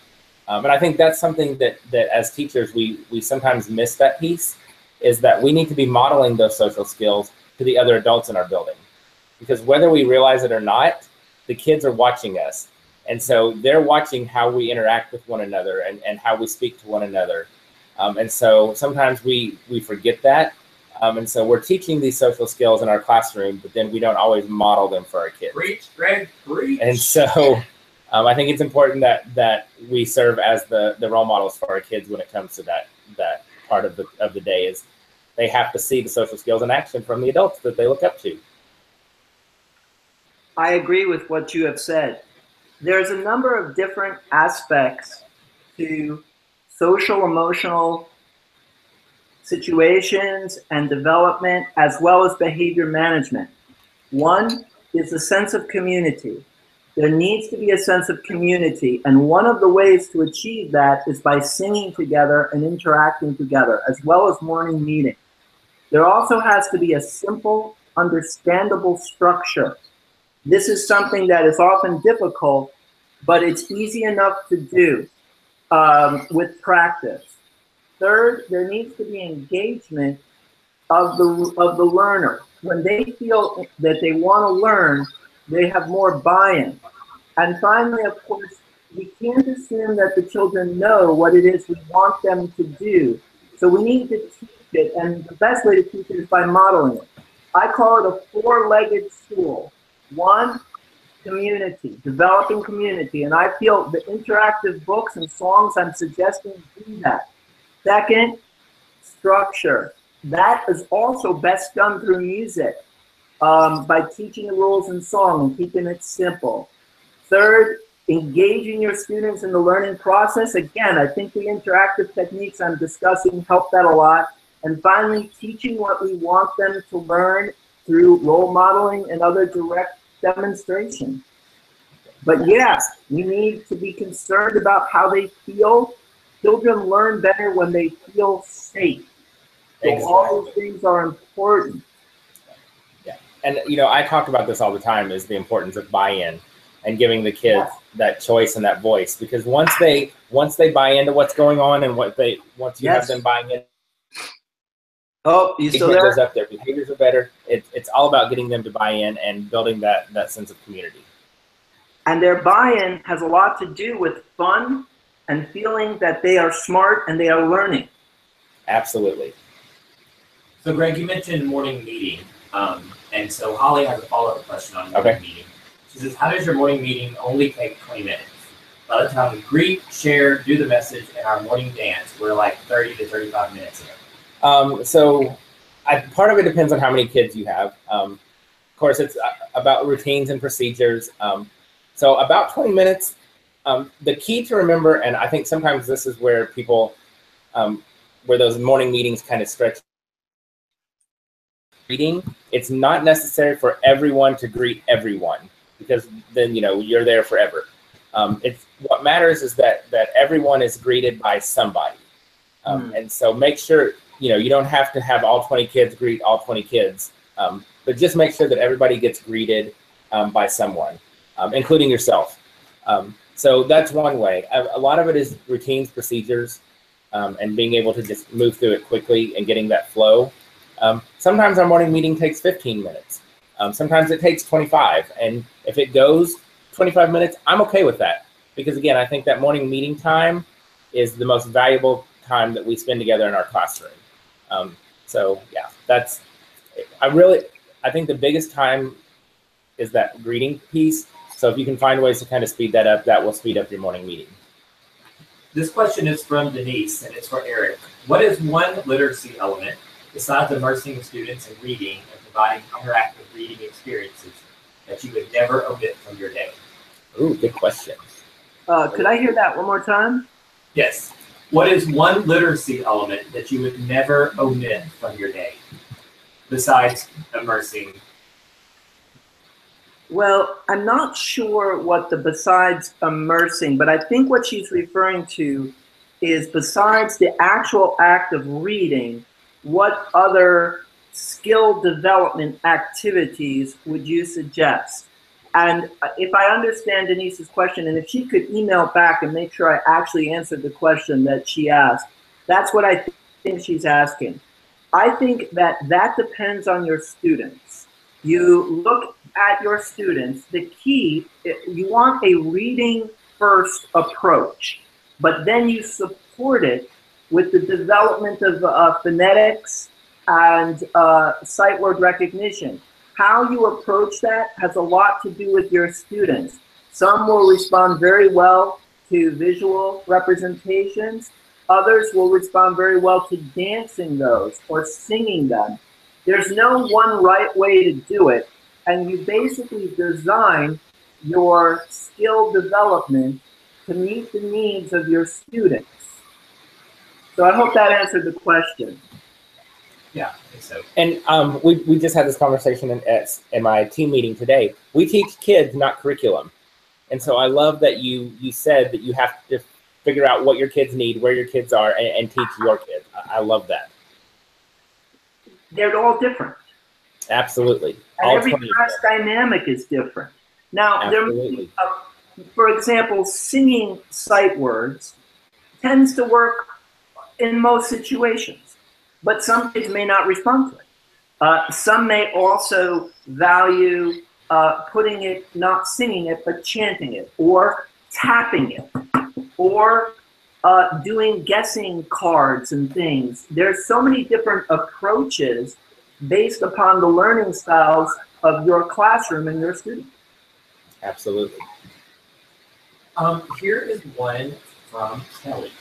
And I think that's something that as teachers, we sometimes miss that piece, is that we need to be modeling those social skills to the other adults in our building. Because whether we realize it or not, the kids are watching us. And so they're watching how we interact with one another and how we speak to one another. And so sometimes we forget that. And so we're teaching these social skills in our classroom, but then we don't always model them for our kids. Preach, Greg, preach. And so I think it's important that we serve as the role models for our kids when it comes to that part of the day, is they have to see the social skills in action from the adults that they look up to. I agree with what you have said. There's a number of different aspects to social emotional situations and development, as well as behavior management. One is a sense of community. There needs to be a sense of community, and one of the ways to achieve that is by singing together and interacting together, as well as morning meeting. There also has to be a simple, understandable structure. This is something that is often difficult, but it's easy enough to do with practice. Third, there needs to be engagement of the learner. When they feel that they want to learn, they have more buy-in. And finally, of course, we can't assume that the children know what it is we want them to do. So we need to teach it, and the best way to teach it is by modeling it. I call it a four-legged stool. One, community, developing community. And I feel the interactive books and songs I'm suggesting do that. Second, structure. That is also best done through music, by teaching the rules in song and keeping it simple. Third, engaging your students in the learning process. Again, I think the interactive techniques I'm discussing help that a lot. And finally, teaching what we want them to learn through role modeling and other direct demonstration. But yes, we need to be concerned about how they feel. Children learn better when they feel safe. So Exactly. all those things are important. Yeah, and I talk about this all the time, is the importance of buy-in and giving the kids that choice and that voice. Because once they buy into what's going on, and once you have them buying in Oh, you still there? Goes up, their behaviors are better. It's all about getting them to buy in and building that sense of community. And their buy-in has a lot to do with fun and feeling that they are smart and they are learning. Absolutely. So Greg, you mentioned morning meeting. And so Holly has a follow-up question on morning meeting. She says, how does your morning meeting only take 20 minutes? By the time we greet, share, do the message, and our morning dance, we're like 30 to 35 minutes in. So part of it depends on how many kids you have. Of course, it's about routines and procedures. So about 20 minutes. The key to remember, and I think sometimes this is where people, where those morning meetings kind of stretch. Greeting, it's not necessary for everyone to greet everyone, because then you're there forever. It's what matters is that everyone is greeted by somebody, and so make sure you don't have to have all 20 kids greet all 20 kids, but just make sure that everybody gets greeted by someone, including yourself. So that's one way. A lot of it is routines, procedures, and being able to just move through it quickly and getting that flow. Sometimes our morning meeting takes 15 minutes. Sometimes it takes 25. And if it goes 25 minutes, I'm okay with that. Because again, I think that morning meeting time is the most valuable time that we spend together in our classroom. So yeah, I think the biggest time is that greeting piece. So if you can find ways to kind of speed that up, that will speed up your morning meeting. This question is from Denise, and it's for Eric. What is one literacy element, besides immersing students in reading and providing interactive reading experiences, that you would never omit from your day? Ooh, good question. Could I hear that one more time? Yes. What is one literacy element that you would never omit from your day, besides immersing? Well, I'm not sure what the besides immersing, but I think what she's referring to is besides the actual act of reading, what other skill development activities would you suggest? And if I understand Denise's question, and if she could email back and make sure I actually answered the question that she asked, that's what I think she's asking. I think that depends on your students. You look at your students, the key, you want a reading first approach, but then you support it with the development of phonetics and sight word recognition. How you approach that has a lot to do with your students. Some will respond very well to visual representations. Others will respond very well to dancing those or singing them. There's no one right way to do it. And you basically design your skill development to meet the needs of your students. So I hope that answered the question. Yeah, I think so. And we just had this conversation in my team meeting today. We teach kids, not curriculum. And so I love that you said that you have to figure out what your kids need, where your kids are, and teach your kids. I love that. They're all different. Absolutely. And every class dynamic is different. Now, for example, singing sight words tends to work in most situations, but some kids may not respond to it. Some may also value putting it, not singing it, but chanting it, or tapping it, or doing guessing cards and things. There's so many different approaches based upon the learning styles of your classroom and your students. Absolutely. Here is one from Kelly.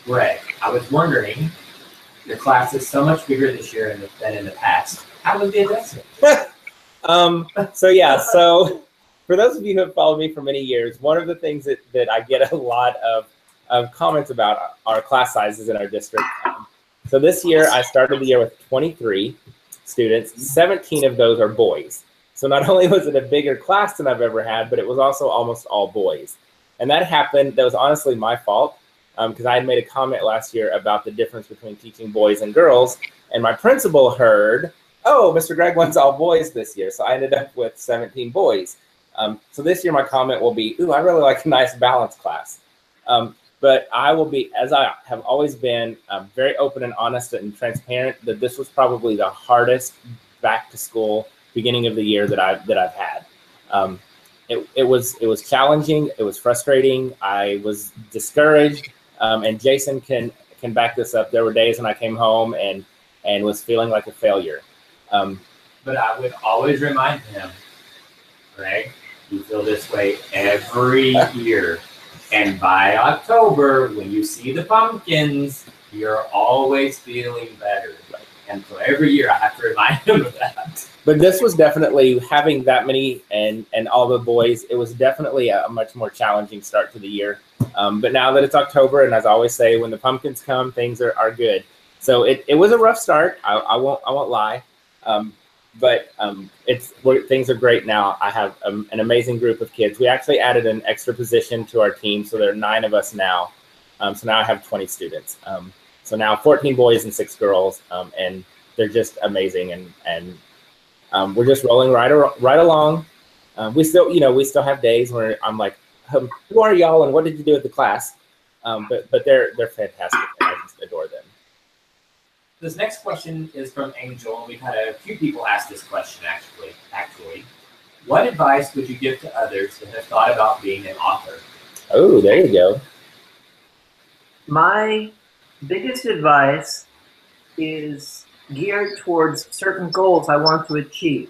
Greg, I was wondering, your class is so much bigger this year than in the past. How was the adjustment? So for those of you who have followed me for many years, one of the things that I get a lot of comments about are class sizes in our district. So this year, I started the year with 23 students. 17 of those are boys. So not only was it a bigger class than I've ever had, but it was also almost all boys. And that happened, that was honestly my fault, because I had made a comment last year about the difference between teaching boys and girls. And my principal heard, oh, Mr. Greg wants all boys this year. So I ended up with 17 boys. So this year, my comment will be, ooh, I really like a nice balanced class. But But I will be, as I have always been, very open and honest and transparent, that this was probably the hardest back to school beginning of the year that I've had. It was challenging. It was frustrating. I was discouraged. And Jason can back this up. There were days when I came home and was feeling like a failure. But I would always remind him, Greg, you feel this way every year. And by October, when you see the pumpkins, you're always feeling better. And so every year I have to remind him of that. But this was definitely, having that many and all the boys, it was definitely a much more challenging start to the year. But now that it's October, and as I always say, when the pumpkins come, things are good. So it was a rough start. I won't lie. But things are great now. I have an amazing group of kids. We actually added an extra position to our team, so there are 9 of us now. So now I have 20 students. So now 14 boys and 6 girls, and they're just amazing. And we're just rolling right along. We still have days where I'm like, who are y'all and what did you do at the class? But they're fantastic, and I just adore them. This next question is from Angel, and we've had a few people ask this question actually. What advice would you give to others that have thought about being an author? Oh, there you go. My biggest advice is geared towards certain goals I want to achieve.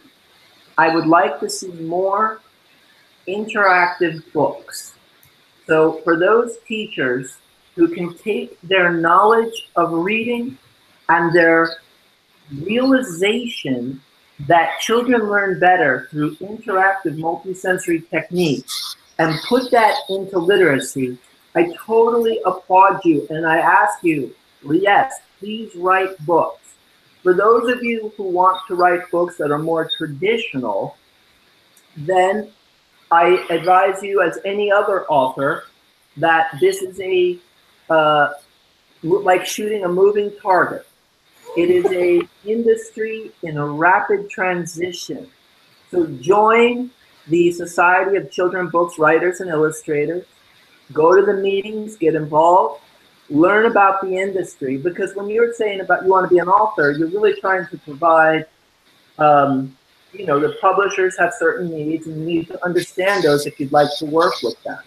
I would like to see more interactive books. So for those teachers who can take their knowledge of reading and their realization that children learn better through interactive multisensory techniques and put that into literacy, I totally applaud you, and I ask you, yes, please write books. For those of you who want to write books that are more traditional, then I advise you, as any other author, that this is like shooting a moving target. It is an industry in a rapid transition. So join the Society of Children's Books Writers and Illustrators. Go to the meetings, get involved, learn about the industry. Because when you're saying about you want to be an author, you're really trying to provide, the publishers have certain needs, and you need to understand those if you'd like to work with them.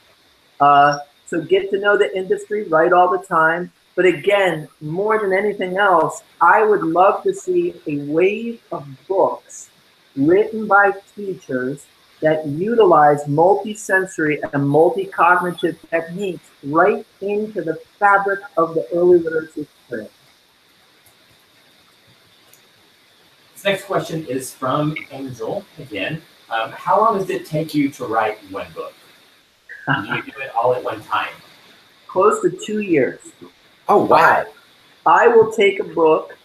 So get to know the industry, write all the time. But again, more than anything else, I would love to see a wave of books written by teachers that utilize multisensory and multi-cognitive techniques right into the fabric of the early literacy experience. This next question is from Angel again. How long does it take you to write one book? Do you do it all at one time? Close to 2 years. Oh, wow. I will take a book,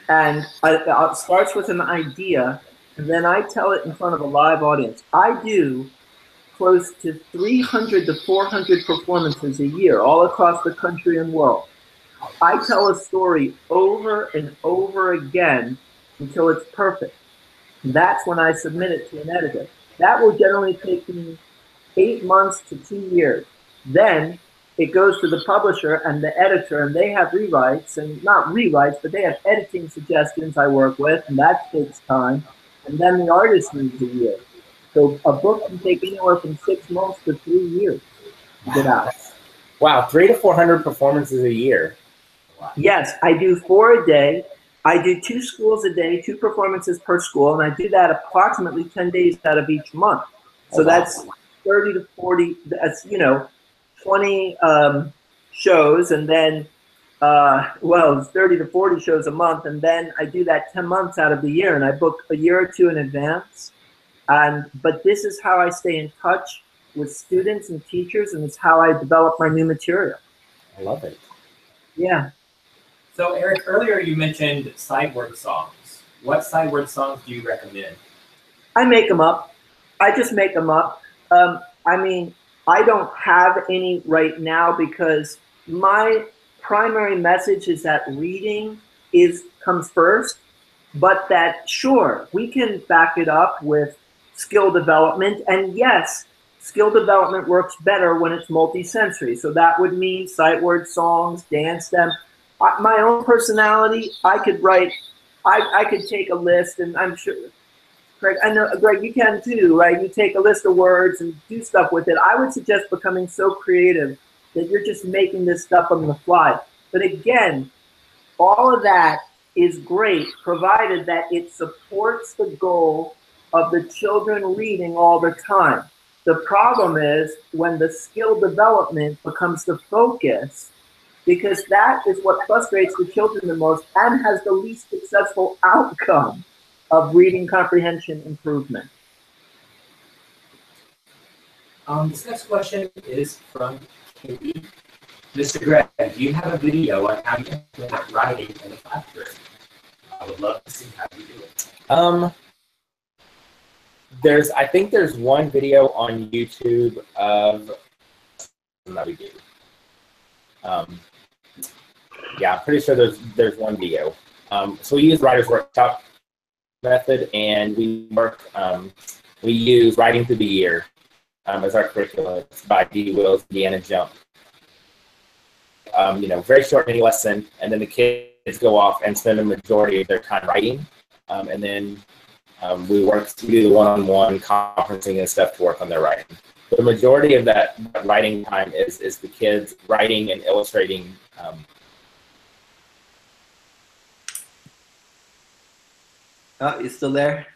and it starts with an idea, and then I tell it in front of a live audience. I do close to 300 to 400 performances a year, all across the country and world. I tell a story over and over again until it's perfect. And that's when I submit it to an editor. That will generally take me 8 months to 2 years. Then it goes to the publisher and the editor, and they have rewrites, and not rewrites, but they have editing suggestions I work with, and that takes time. And then the artist needs a year. So a book can take anywhere from 6 months to 3 years to get out. Wow, 300 to 400 performances a year. Yes, I do 4 a day. I do 2 schools a day, 2 performances per school, and I do that approximately 10 days out of each month. So that's 30 to 40, that's, 20 shows, and then, it's 30 to 40 shows a month, and then I do that 10 months out of the year, and I book a year or 2 in advance. But this is how I stay in touch with students and teachers, and it's how I develop my new material. I love it. Yeah. So Eric, earlier you mentioned sight word songs. What sight word songs do you recommend? I make them up. I just make them up. I don't have any right now because my primary message is that reading comes first, but that, sure, we can back it up with skill development. And yes, skill development works better when it's multisensory. So that would mean sight word songs, dance them. My own personality, I could write, I could take a list, and I'm sure, Greg, I know, Greg, you can too, right? You take a list of words and do stuff with it. I would suggest becoming so creative that you're just making this stuff on the fly. But again, all of that is great, provided that it supports the goal of the children reading all the time. The problem is when the skill development becomes the focus, because that is what frustrates the children the most and has the least successful outcome of reading comprehension improvement. This next question is from Katie. Mr. Greg, do you have a video on how you implement writing in the classroom? I would love to see how you do it. I think there's one video on YouTube of that we do. Yeah, I'm pretty sure there's one video. So we use Writer's Workshop method, and we use Writing Through the Year as our curriculum. It's by D. Wills, Deanna Jump. Very short mini lesson, and then the kids go off and spend the majority of their time writing, and then we do the one-on-one conferencing and stuff to work on their writing. But the majority of that writing time is the kids writing and illustrating. Oh, you still there?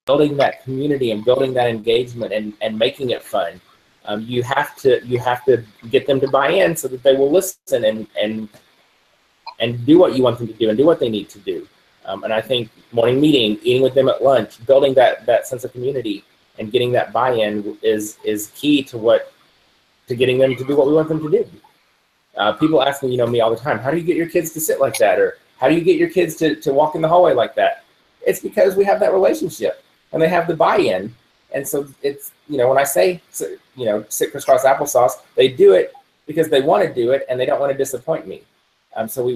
Building that community and building that engagement and making it fun. You have to get them to buy in so that they will listen and do what you want them to do and do what they need to do. And I think morning meeting, eating with them at lunch, building that sense of community and getting that buy-in is key to getting them to do what we want them to do. People ask me, me all the time, how do you get your kids to sit like that? Or how do you get your kids to walk in the hallway like that? It's because we have that relationship and they have the buy-in. And so it's, when I say, sit crisscross applesauce, they do it because they want to do it and they don't want to disappoint me. So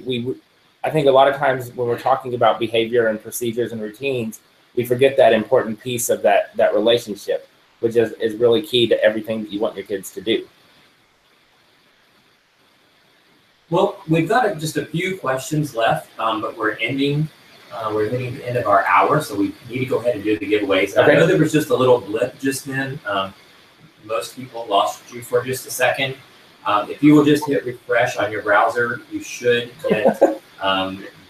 I think a lot of times when we're talking about behavior and procedures and routines, we forget that important piece of that relationship, which is really key to everything that you want your kids to do. Well, we've got just a few questions left, but we're hitting the end of our hour, so we need to go ahead and do the giveaways. Okay. I know there was just a little blip just then. Most people lost you for just a second. If you will just hit refresh on your browser, you should get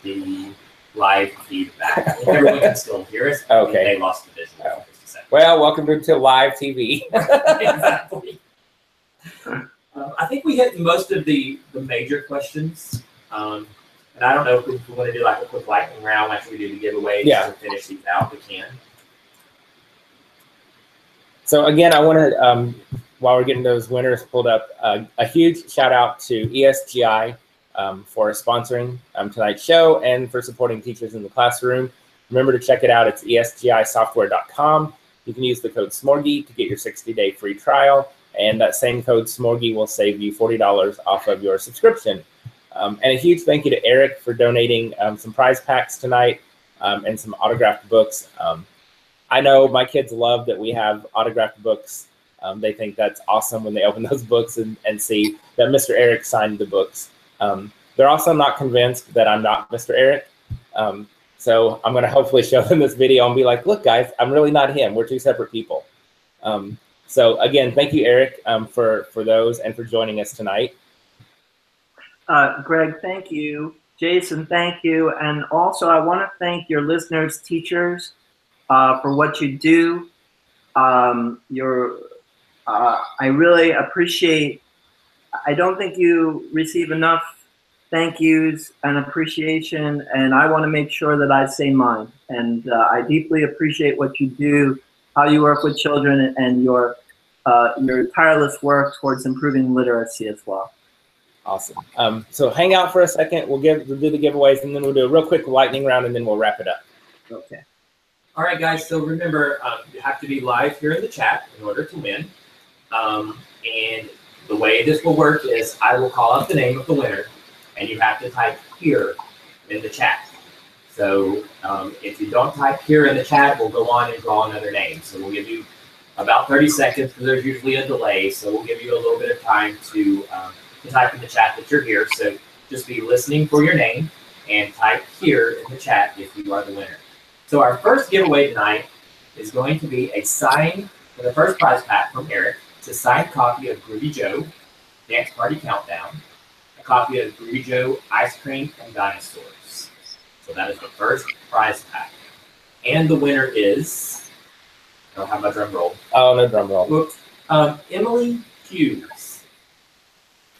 the live feedback. I think everyone can still hear us. Okay. They lost the vision for just a second. Well, welcome to live TV. Exactly. I think we hit most of the major questions. And I don't know if we want to do like a quick lightning round after we do the giveaways to finish these out. We can. So again, I want to, while we're getting those winners pulled up, a huge shout out to ESGI for sponsoring tonight's show and for supporting teachers in the classroom. Remember to check it out. It's esgisoftware.com. You can use the code Smorgie to get your 60-day free trial. And that same code Smorgie will save you $40 off of your subscription. And a huge thank you to Eric for donating some prize packs tonight and some autographed books. I know my kids love that we have autographed books. They think that's awesome when they open those books and see that Mr. Eric signed the books. They're also not convinced that I'm not Mr. Eric. So I'm going to hopefully show them this video and be like, look, guys, I'm really not him. We're two separate people. So again, thank you, Eric, for those and for joining us tonight. Greg, thank you. Jason, thank you. And also, I want to thank your listeners, teachers, for what you do. I really appreciate, I don't think you receive enough thank yous and appreciation, and I want to make sure that I say mine. And I deeply appreciate what you do, how you work with children, and your tireless work towards improving literacy as well. Awesome. So hang out for a second. We'll do the giveaways, and then we'll do a real quick lightning round, and then we'll wrap it up. Okay. All right, guys. So remember, you have to be live here in the chat in order to win. And the way this will work is I will call out the name of the winner, and you have to type here in the chat. So if you don't type here in the chat, we'll go on and draw another name. So we'll give you about 30 seconds because there's usually a delay. So we'll give you a little bit of time to type in the chat that you're here. So just be listening for your name and type here in the chat if you are the winner. So our first giveaway tonight is going to be a sign for the first prize pack from Eric. It's a signed copy of Groovy Joe, Dance Party Countdown, a copy of Groovy Joe, Ice Cream and Dinosaurs. So that is the first prize pack. And the winner is, I don't have my drum roll. Oh, no drum roll. Whoops. Emily Hughes.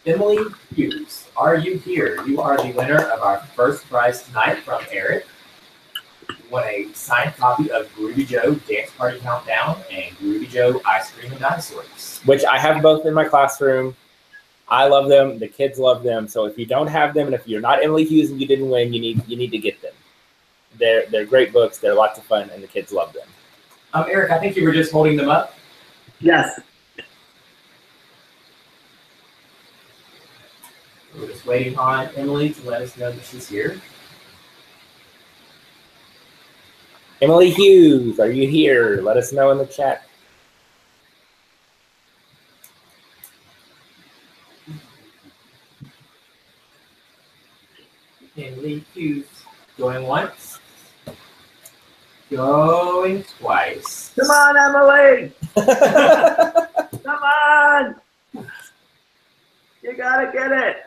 Emily Hughes, are you here? You are the winner of our first prize tonight from Eric. You won a signed copy of Groovy Joe, Dance Party Countdown, and Groovy Joe, Ice Cream and Dinosaurs. Which I have both in my classroom. I love them. The kids love them. So if you don't have them, and if you're not Emily Hughes and you didn't win, you need to get them. They're great books. They're lots of fun, and the kids love them. Eric, I think you were just holding them up. Yes. We're just waiting on Emily to let us know that she's here. Emily Hughes, are you here? Let us know in the chat. Emily Hughes, going once, going twice. Come on, Emily. Come on. You gotta get it.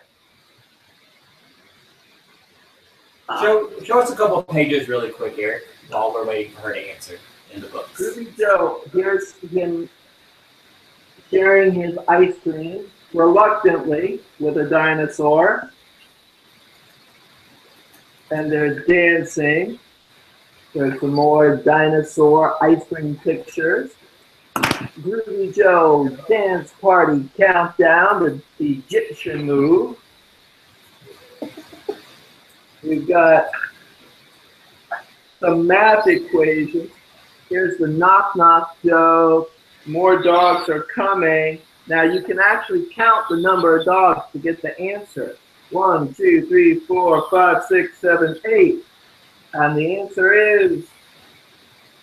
Show us a couple of pages really quick, Eric, while we're waiting for her to answer in the books. Groovy Joe, here's him sharing his ice cream reluctantly with a dinosaur. And they're dancing. There's some more dinosaur ice cream pictures. Groovy Joe, Dance Party Countdown, the Egyptian move. We've got some math equations. Here's the knock knock joke. More dogs are coming. Now you can actually count the number of dogs to get the answer. 1, 2, 3, 4, 5, 6, 7, 8. And the answer is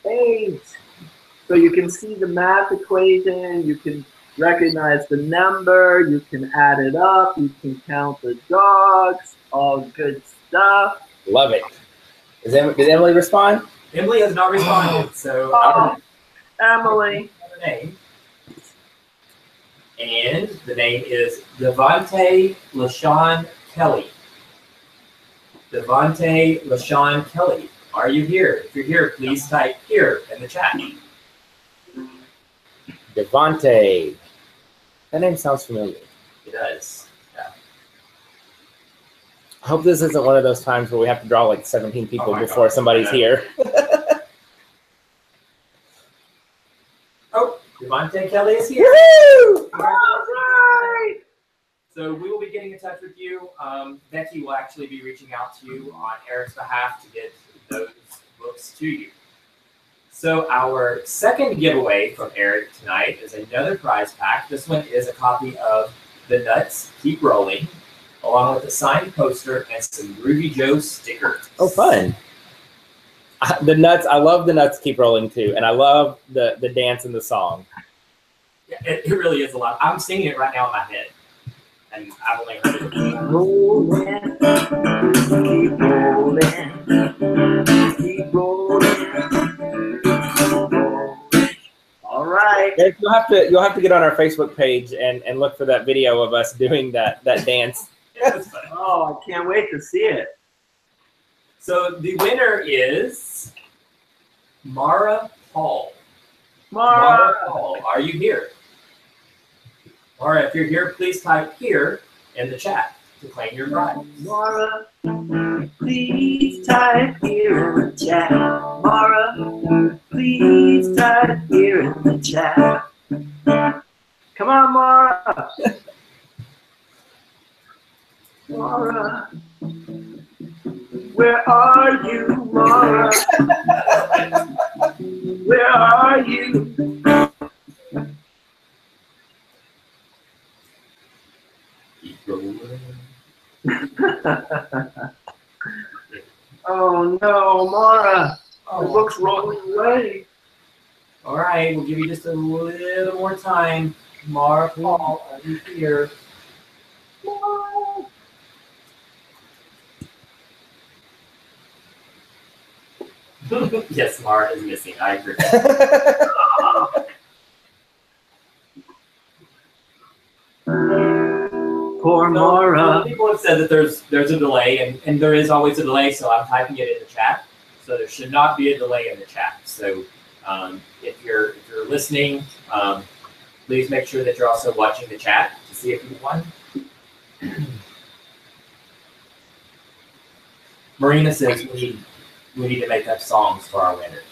8. So you can see the math equation, you can recognize the number, you can add it up, you can count the dogs, all good stuff. Love it. Did Emily respond? Emily has not responded, so Emily. Name. And the name is Devontae LaShawn Kelly. Devontae LaShawn Kelly, are you here? If you're here, please type here in the chat. Devontae. That name sounds familiar. It does. Yeah. I hope this isn't one of those times where we have to draw like 17 people before somebody's here. Oh, Devontae Kelly is here. Woo! All right. So we will be getting in touch with you. Becky will actually be reaching out to you on Eric's behalf to get those books to you. So our second giveaway from Eric tonight is another prize pack. This one is a copy of The Nuts Keep Rolling, along with a signed poster and some Groovy Joe stickers. Oh, fun. The Nuts, I love The Nuts Keep Rolling too, and I love the dance and the song. Yeah, it really is a lot. I'm singing it right now in my head, and I've only heard it. Keep rolling, keep rolling. All right. You'll have to get on our Facebook page and look for that video of us doing that dance. Oh, I can't wait to see it. So the winner is Mara Paul. Mara Paul, are you here? Mara, if you're here, please type here in the chat to claim your prize. Mara, please type here in the chat. Mara, please type here in the chat. Come on, Mara. Mara, where are you, Mara? where are you? Keep rolling. Oh no, Mara, Oh. the book's rolling away. All right, we'll give you just a little more time. Mara, Paul, are you here? Yes, Mara is missing. I agree. Poor So, Mara. people have said that there's a delay, and there is always a delay, so I'm typing it in the chat. So there should not be a delay in the chat. So if you're listening, please make sure that you're also watching the chat to see if you won. Marina says we need to make up songs for our winners.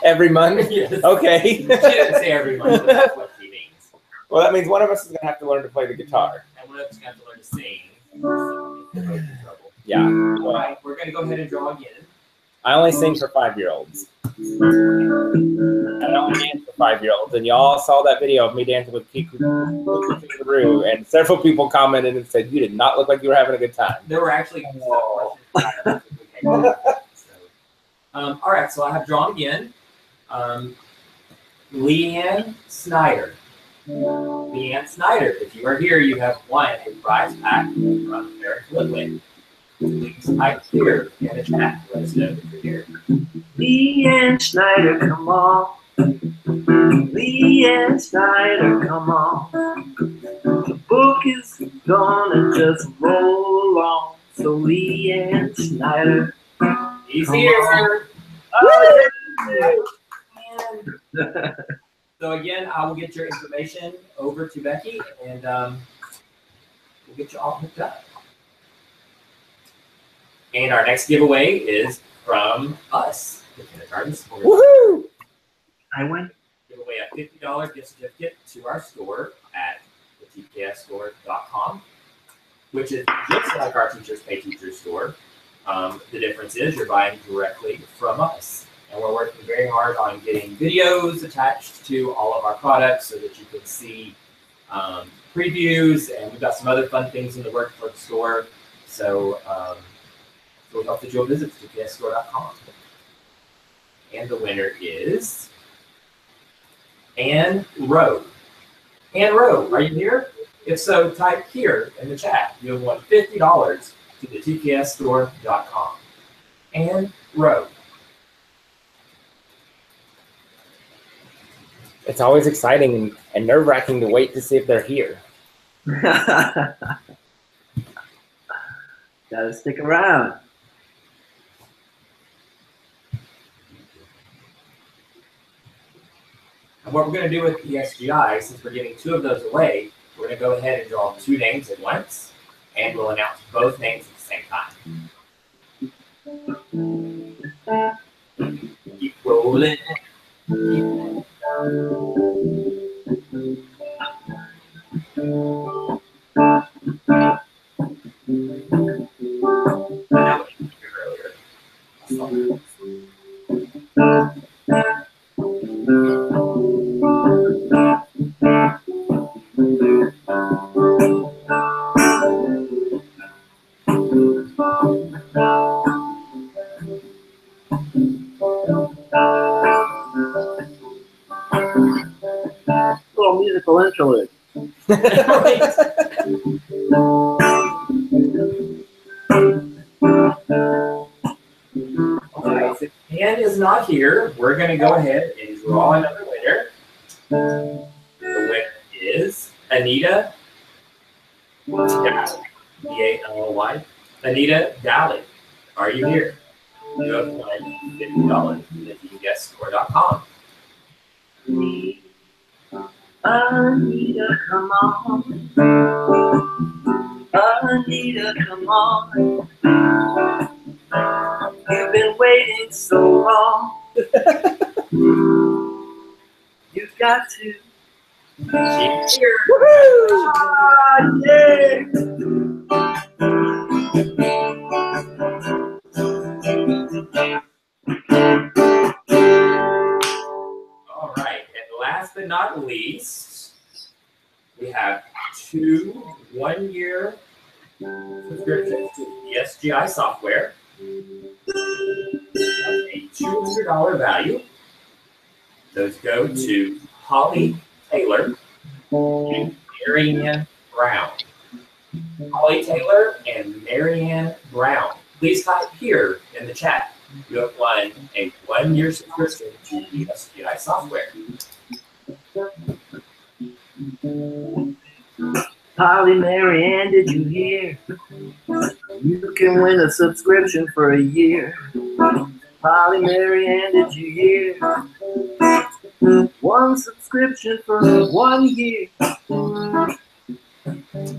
Every month? Yes. Okay. She didn't say every month, but that's what she means. Well, that means one of us is going to have to learn to play the guitar. And one of us is going to have to learn to sing. So we can in trouble. Yeah. All right, we're going to go ahead and draw again. I only sing for 5-year-olds. I only dance for 5-year-olds. And y'all saw that video of me dancing with Kiku, and several people commented and said, you did not look like you were having a good time. There were actually questions. All right, so I have drawn again. Leanne Snyder. Leanne Snyder, if you are here, you have won a prize pack from Eric Litwin. Please type here in the chat. Let us know that you're here. Leanne Snyder, come on. Leanne Snyder, come on. The book is gonna just roll along. So Leanne Snyder. He's here. Oh, So again, I will get your information over to Becky, and we'll get you all hooked up. And our next giveaway is from us, the Kindergarten Sport. Woohoo! I win. Give away a $50 gift certificate to our store at thetksstore.com, which is just like our Teachers Pay Teachers store. The difference is you're buying directly from us. And we're working very hard on getting videos attached to all of our products so that you can see previews, and we've got some other fun things in the works for the store. So we hope that you'll visit tksstore.com. And the winner is Anne Rowe. Anne Rowe, are you here? If so, type here in the chat. You'll won $50 to the tksstore.com. Anne Rowe. It's always exciting and nerve-wracking to wait to see if they're here. Gotta stick around. And what we're going to do with the SGI, since we're giving 2 of those away, we're going to go ahead and draw 2 names at once, and we'll announce both names at the same time. Keep rolling. Keep rolling. Little musical interlude. Okay, so Anne is not here. We're going to go ahead and draw another winner. The winner is Anita Dally. D-A-L-L-Y. Anita Dally. Are you here? You have won $50 from the tksstore.com. Anita, come on. Anita, come on. You've been waiting so long. You've got to. She's here. Woohoo! Ah, yeah. 2 1-year subscriptions to the SGI software. That's a $200 value. Those go to Holly Taylor and Marianne Brown. Holly Taylor and Marianne Brown. Please type here in the chat. You have won a 1-year subscription to the SGI software. Holly, Marianne, did you hear? You can win a subscription for a year. Holly, Marianne, did you hear? 1 subscription for 1 year.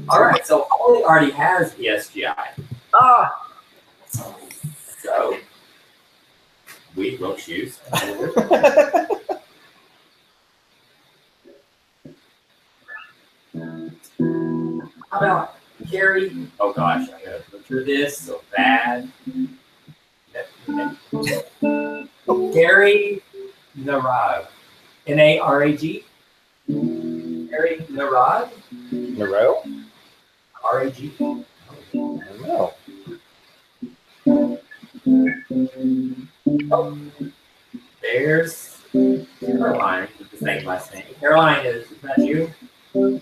All right, so Holly already has the SGI. Ah, So we will choose another. How about Gary? Oh gosh, I gotta butcher this so bad. Gary Narag. N-A-R-A-G. Gary Narag. Nero? R-A-G. I don't know. Oh, there's Caroline with the same last name. Caroline, is that you? Yes,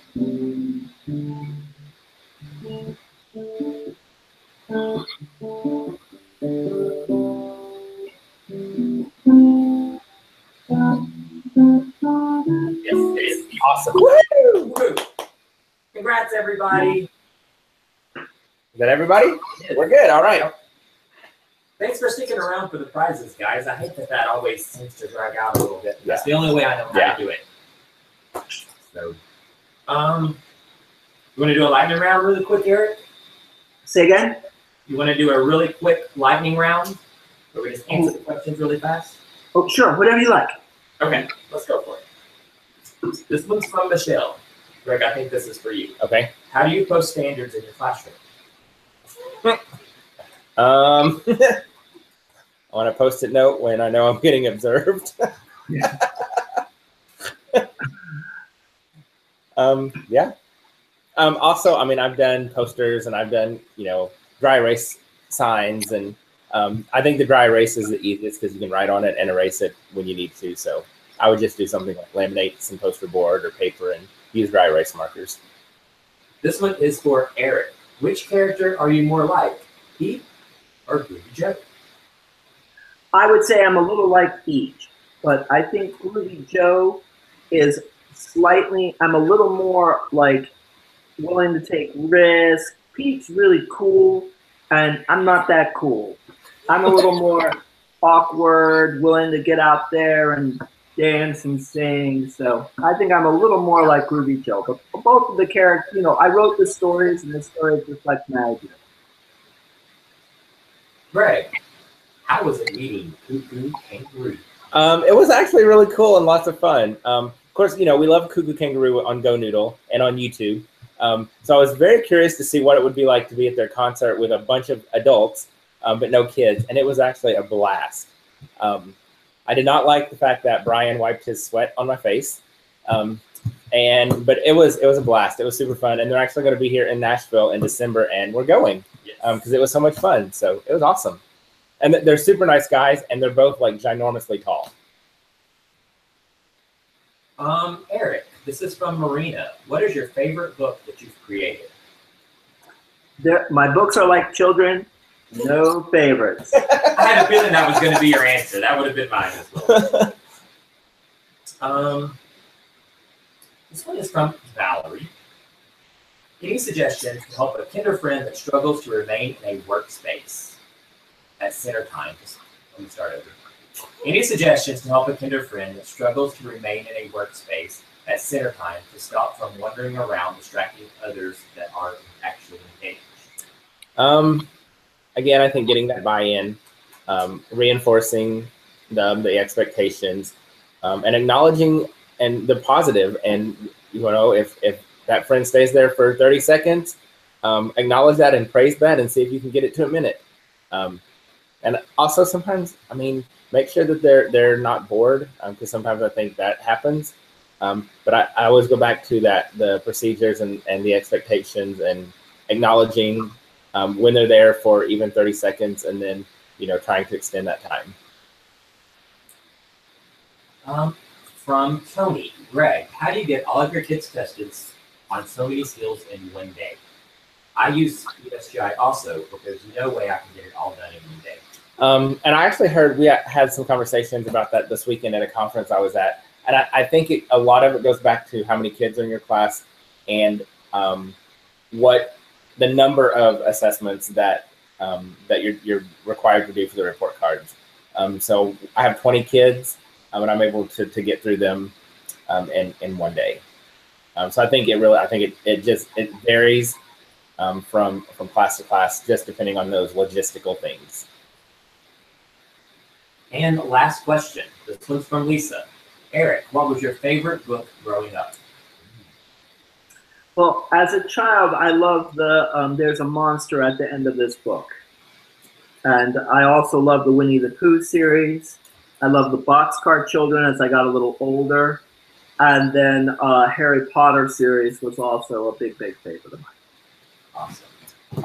it is. Awesome. Woo! Woo! Congrats, everybody. Is that everybody? We're good. All right. Thanks for sticking around for the prizes, guys. I hate that always seems to drag out a little bit. That's the only way I know how to do it. So, you want to do a lightning round really quick, Eric? say again? You want to do a really quick lightning round where we just answer the questions really fast? Oh, sure, whatever you like. Okay, let's go for it. This one's from Michelle. Greg, I think this is for you. Okay. How do you post standards in your classroom? On a Post-it note when I know I'm getting observed. Yeah. Yeah. Also, I mean, I've done posters and I've done, dry erase signs, and I think the dry erase is the easiest because you can write on it and erase it when you need to. So I would just do something like laminate some poster board or paper and use dry erase markers. This one is for Eric. Which character are you more like, Pete or Groovy Joe? I would say I'm a little like each, but I think Groovy Joe is I'm a little more like willing to take risks. Pete's really cool, and I'm not that cool. I'm a little more awkward, willing to get out there and dance and sing. So I think I'm a little more like Groovy Joe. But both of the characters, I wrote the stories, and the stories reflect my idea. Greg, how was it meeting Cuckoo Kangaroo? It was actually really cool and lots of fun. Of course, we love Cuckoo Kangaroo on Go Noodle and on YouTube. So I was very curious to see what it would be like to be at their concert with a bunch of adults, but no kids. And it was actually a blast. I did not like the fact that Brian wiped his sweat on my face. But it was a blast. It was super fun. And they're actually going to be here in Nashville in December, and we're going because it was so much fun. So it was awesome. And they're super nice guys, and they're both like ginormously tall. Eric, this is from Marina. What is your favorite book that you've created? My books are like children, no favorites. I had a feeling that was going to be your answer. That would have been mine as well. This one is from Valerie. Any suggestions to help a kinder friend that struggles to remain in a workspace at center time? Let me start over. Any suggestions to help a kinder friend that struggles to remain in a workspace at center time to stop from wandering around distracting others that aren't actually engaged? Again, I think getting that buy-in, reinforcing the expectations, and acknowledging and the positive. And if that friend stays there for 30 seconds, acknowledge that and praise that, and see if you can get it to a minute. And also sometimes, make sure that they're not bored, because sometimes I think that happens. But I always go back to the procedures and the expectations and acknowledging when they're there for even 30 seconds and then, trying to extend that time. From Tony, Greg, how do you get all of your kids tested on so many skills in one day? I use USGI also, but there's no way I can get it all done in one day. And I actually heard we had some conversations about that this weekend at a conference I was at. And I think a lot of it goes back to how many kids are in your class and what the number of assessments that you're required to do for the report cards. So I have 20 kids, and I'm able to get through them in one day. So I think it varies from class to class, just depending on those logistical things. And last question. This one's from Lisa. Eric, what was your favorite book growing up? Well, as a child, I loved There's a Monster at the End of This Book. And I also loved the Winnie the Pooh series. I loved the Boxcar Children as I got a little older. And then Harry Potter series was also a big, big favorite of mine.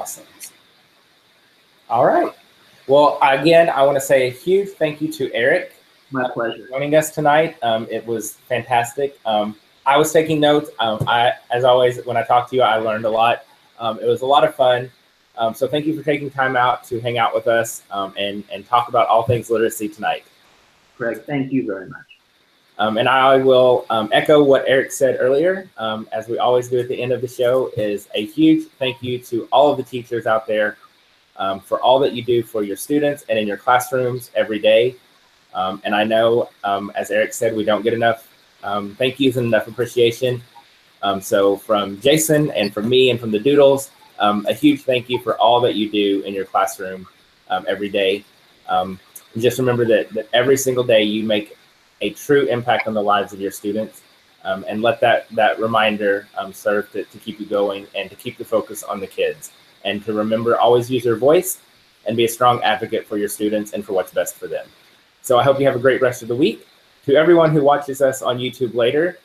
Awesome. All right. Well, again, I want to say a huge thank you to Eric. My pleasure. For joining us tonight. It was fantastic. I was taking notes. As always, when I talk to you, I learned a lot. It was a lot of fun. So thank you for taking time out to hang out with us and talk about all things literacy tonight. Greg, thank you very much. And I will echo what Eric said earlier, as we always do at the end of the show, is a huge thank you to all of the teachers out there for all that you do for your students and in your classrooms every day. And I know, as Eric said, we don't get enough thank yous and enough appreciation. So from Jason and from me and from the Doodles, a huge thank you for all that you do in your classroom every day. Just remember that every single day you make a true impact on the lives of your students, and let that reminder serve to keep you going and to keep the focus on the kids. And to remember, always use your voice and be a strong advocate for your students and for what's best for them. So I hope you have a great rest of the week. To everyone who watches us on YouTube later,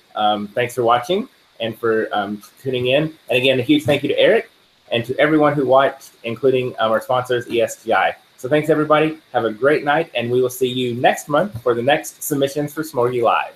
thanks for watching and for tuning in. And again, a huge thank you to Eric and to everyone who watched, including our sponsors, ESGI. So thanks, everybody. Have a great night, and we will see you next month for the next Submissions for Smorgie Live.